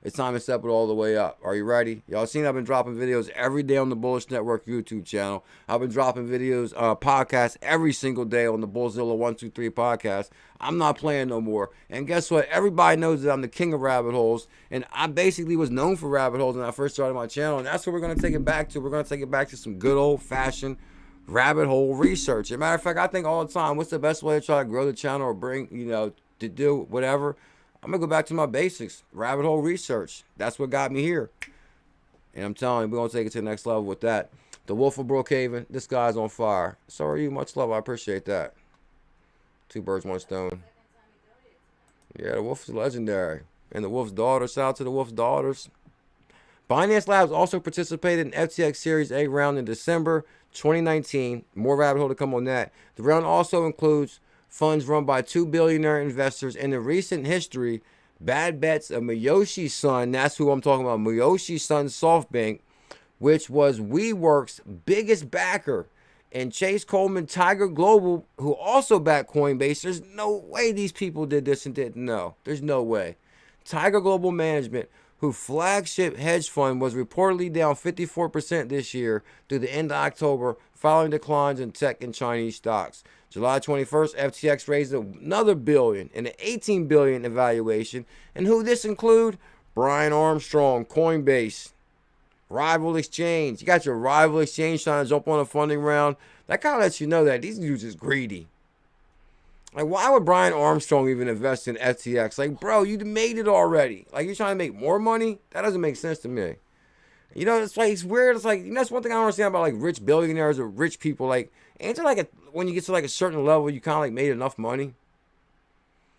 It's time to step it all the way up. Are you ready? Y'all seen I've been dropping videos every day on the Bullish Network YouTube channel. I've been dropping videos, podcasts every single day on the Bullzilla333 podcast. I'm not playing no more. And guess what? Everybody knows that I'm the king of rabbit holes. And I basically was known for rabbit holes when I first started my channel. And that's what we're going to take it back to. We're going to take it back to some good old-fashioned rabbit hole research. As a matter of fact, I think all the time, what's the best way to try to grow the channel or bring, to do whatever? I'm going to go back to my basics. Rabbit hole research. That's what got me here. And I'm telling you, we're going to take it to the next level with that. The Wolf of Brookhaven. This guy's on fire. So are you. Much love. I appreciate that. 2 birds, 1 stone. Yeah, the Wolf is legendary. And the Wolf's daughter. Shout out to the Wolf's daughters. Binance Labs also participated in FTX Series A round in December 2019. More rabbit hole to come on that. The round also includes funds run by 2 billionaire investors. In the recent history, bad bets of Mioshi's son, that's who I'm talking about, Mioshi's son SoftBank, which was WeWork's biggest backer, and Chase Coleman, Tiger Global, who also backed Coinbase. There's no way these people did this and didn't know. There's no way. Tiger Global Management, whose flagship hedge fund was reportedly down 54% this year through the end of October, following declines in tech and Chinese stocks. July 21st, FTX raised another billion and an $18 billion in valuation. And who this include? Brian Armstrong, Coinbase, rival exchange. You got your rival exchange trying to jump on a funding round. That kind of lets you know that these dudes is greedy. Like, why would Brian Armstrong even invest in FTX? Like, bro, you made it already. Like, you're trying to make more money? That doesn't make sense to me. It's like, it's weird. It's like, that's one thing I don't understand about, like, rich billionaires or rich people. Like, ain't it like when you get to, like, a certain level, you kind of, like, made enough money?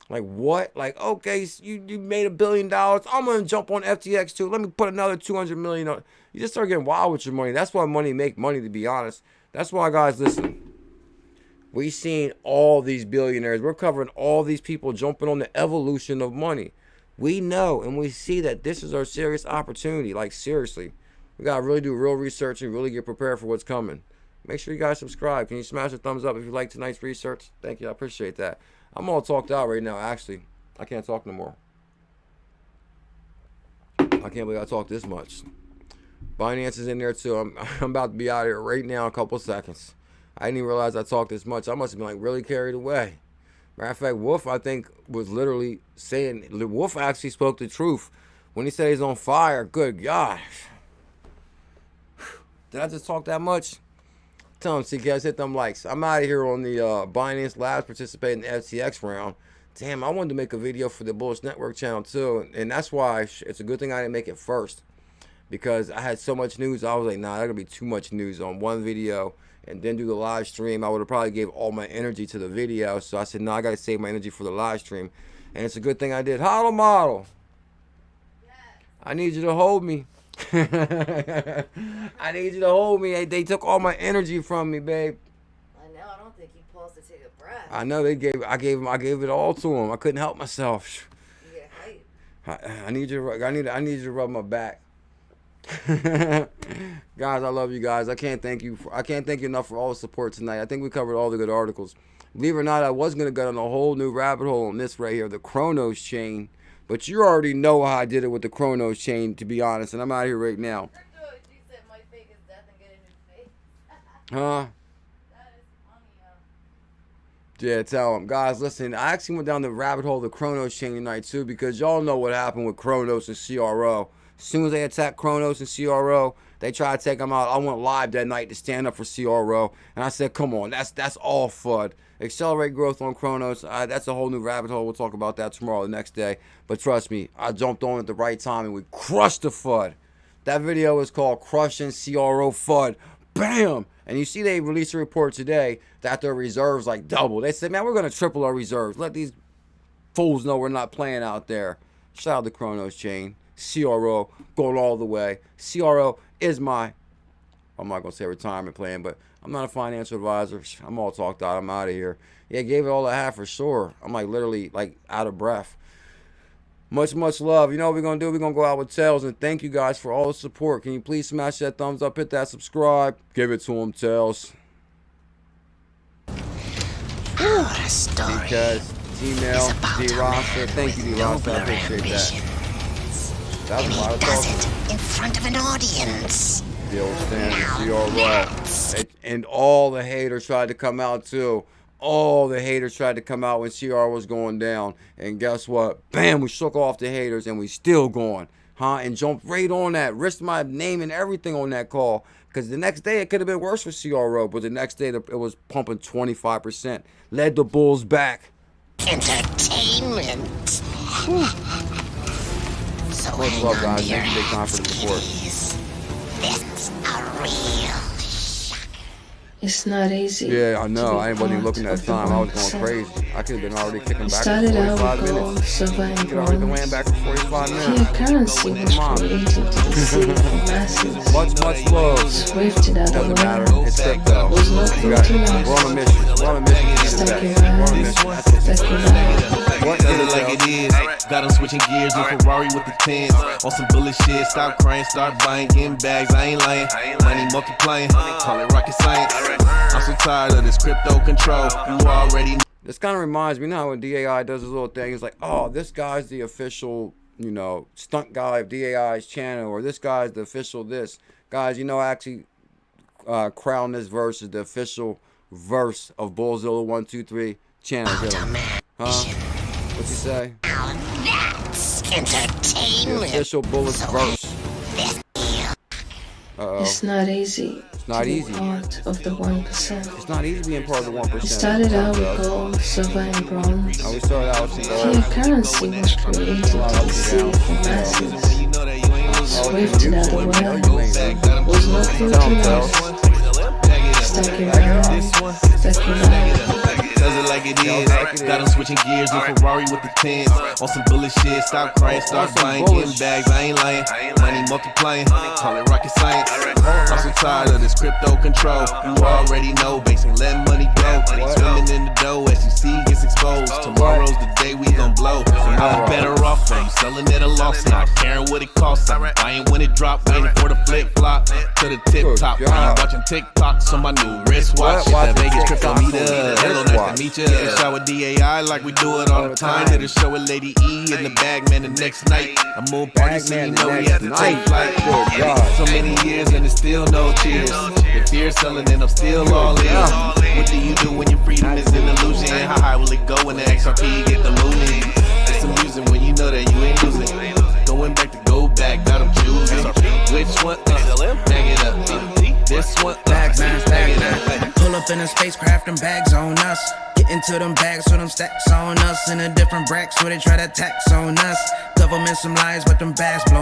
Like, what? Like, okay, you made $1 billion. I'm going to jump on FTX, too. Let me put another $200 million on. You just start getting wild with your money. That's why money make money, to be honest. That's why, guys, listen. We've seen all these billionaires. We're covering all these people jumping on the evolution of money. We know and we see that this is our serious opportunity. Like, seriously. We got to really do real research and really get prepared for what's coming. Make sure you guys subscribe. Can you smash a thumbs up if you like tonight's research? Thank you. I appreciate that. I'm all talked out right now, actually. I can't talk no more. I can't believe I talked this much. Binance is in there, too. I'm about to be out of here right now in a couple seconds. I didn't even realize I talked this much. I must have been, like, really carried away. Matter of fact, Wolf, I think, was literally saying, Wolf actually spoke the truth when he said he's on fire. Good God. Did I just talk that much? Tell him, see, guys, hit them likes. I'm out of here on the Binance Labs participating in the FTX round. Damn, I wanted to make a video for the Bullish Network channel, too. And that's why it's a good thing I didn't make it first. Because I had so much news. I was like, nah, there's going to be too much news on one video. And then do the live stream. I would have probably gave all my energy to the video. So I said, no, I got to save my energy for the live stream. And it's a good thing I did. Hollow model. Yes. I need you to hold me. I need you to hold me. They took all my energy from me, babe. I know. I don't think he paused to take a breath. I know. I gave it all to him. I couldn't help myself. You get hype. I need you to rub my back. Guys, I love you guys. I can't thank you enough for all the support tonight. I think we covered all the good articles. Believe it or not, I was gonna go on a whole new rabbit hole on this right here, the Kronos chain. But you already know how I did it with the Kronos chain, to be honest. And I'm out here right now. Huh? Yeah, tell them. Guys, listen, I actually went down the rabbit hole of the Kronos chain tonight, too, because y'all know what happened with Kronos and CRO. As soon as they attacked Kronos and CRO, they tried to take them out. I went live that night to stand up for CRO, and I said, come on, that's all FUD. Accelerate growth on Kronos, that's a whole new rabbit hole. We'll talk about that tomorrow, the next day. But trust me, I jumped on at the right time, and we crushed the FUD. That video is called Crushing CRO FUD. Bam! And you see they released a report today that their reserves like doubled. They said, man, we're going to triple our reserves. Let these fools know we're not playing out there. Shout out to Kronos chain. CRO going all the way. CRO is my, I'm not going to say retirement plan, but I'm not a financial advisor. I'm all talked out. I'm out of here. Yeah, gave it all I have for sure. I'm like literally like out of breath. Much love. You know what we're going to do? We're going to go out with tails, and thank you guys for all the support. Can you please smash that thumbs up, hit that subscribe, give it to them, tails. What a story. Because email, D-Roster. Thank you, D-Roster. I appreciate that. That was a lot of talking. In front of an audience. The old standard, CRO. And all the haters tried to come out, too. All the haters tried to come out when CR was going down. And guess what? Bam, we shook off the haters and we still going. And jumped right on that. Risked my name and everything on that call. Because the next day it could have been worse for CRO. But the next day it was pumping 25%. Led the Bulls back. Entertainment. So much love, guys. Thank you big time for the support. It's a real. It's not easy. Yeah, I know. I wasn't even looking at the time. I was going crazy. I could have been already kicking back for 45 minutes. Surviving could already been laying back for 45 minutes. Fiat currency was created to deceive the masses. Much love. Swifted out Doesn't of matter. land. It's crypto. Was nothing We're on a mission. We're on a mission to be the best. We're on a mission. What does it like it is? Got them switching gears in Ferrari with the tens. On some bullet shit, stop crying, start buying, getting bags. I ain't lying. Money multiplying, call it rocket science. I'm so tired of this crypto control. You already know. This kind of reminds me now when DAI does his little thing. He's like, oh, this guy's the official, you know, stunt guy of DAI's channel, or this guy's the official this. Guys, you know, actually, crown this verse is the official verse of Bullzilla333 channel. Huh? What'd you say? That's entertainment. The official Bullets verse. It's not easy. It's not easy. Part of the 1%. It's not easy being part of the 1%. We started out with gold, silver, and bronze. We started out with some gold. Fiat currency was created to deceive the masses. Swifted out of land. Was nothing to last. Stuck around. Does it like it is. Got them switching gears in Ferrari with the tens. On some bullet shit, stop crying, start buying, getting bags. I ain't lying. Money multiplying, call it rocket science. I'm so tired of this crypto control. You already know, basing letting money go. Swimming in the dough, SEC gets exposed. Tomorrow's the day we gon' blow. So I'm better off from selling at a loss, not caring what it costs. I'm buying when it drop, waiting for the flip flop to the tip top. Watching TikToks on my new wristwatch. That Vegas crypto meter. Hello, nice to meet you. Shower DAI like we do it all the time. Did a show with Lady E in the Bagman the next night. I moved party, so you know we had to take flight. So many years and it's still no tears. If you're selling, then I'm still all in. What do you do when your freedom is an illusion? How high will it go when the XRP get the mooning? It's amusing when you know that you ain't losing. Going back to go back, got them choosing. Which one? Bag it up. This one, bag it up. Pull up in a spacecraft and bags on us. Get into them bags with them stacks on us. In a different bracks where they try to tax on us. Government some lies, but them bags blow.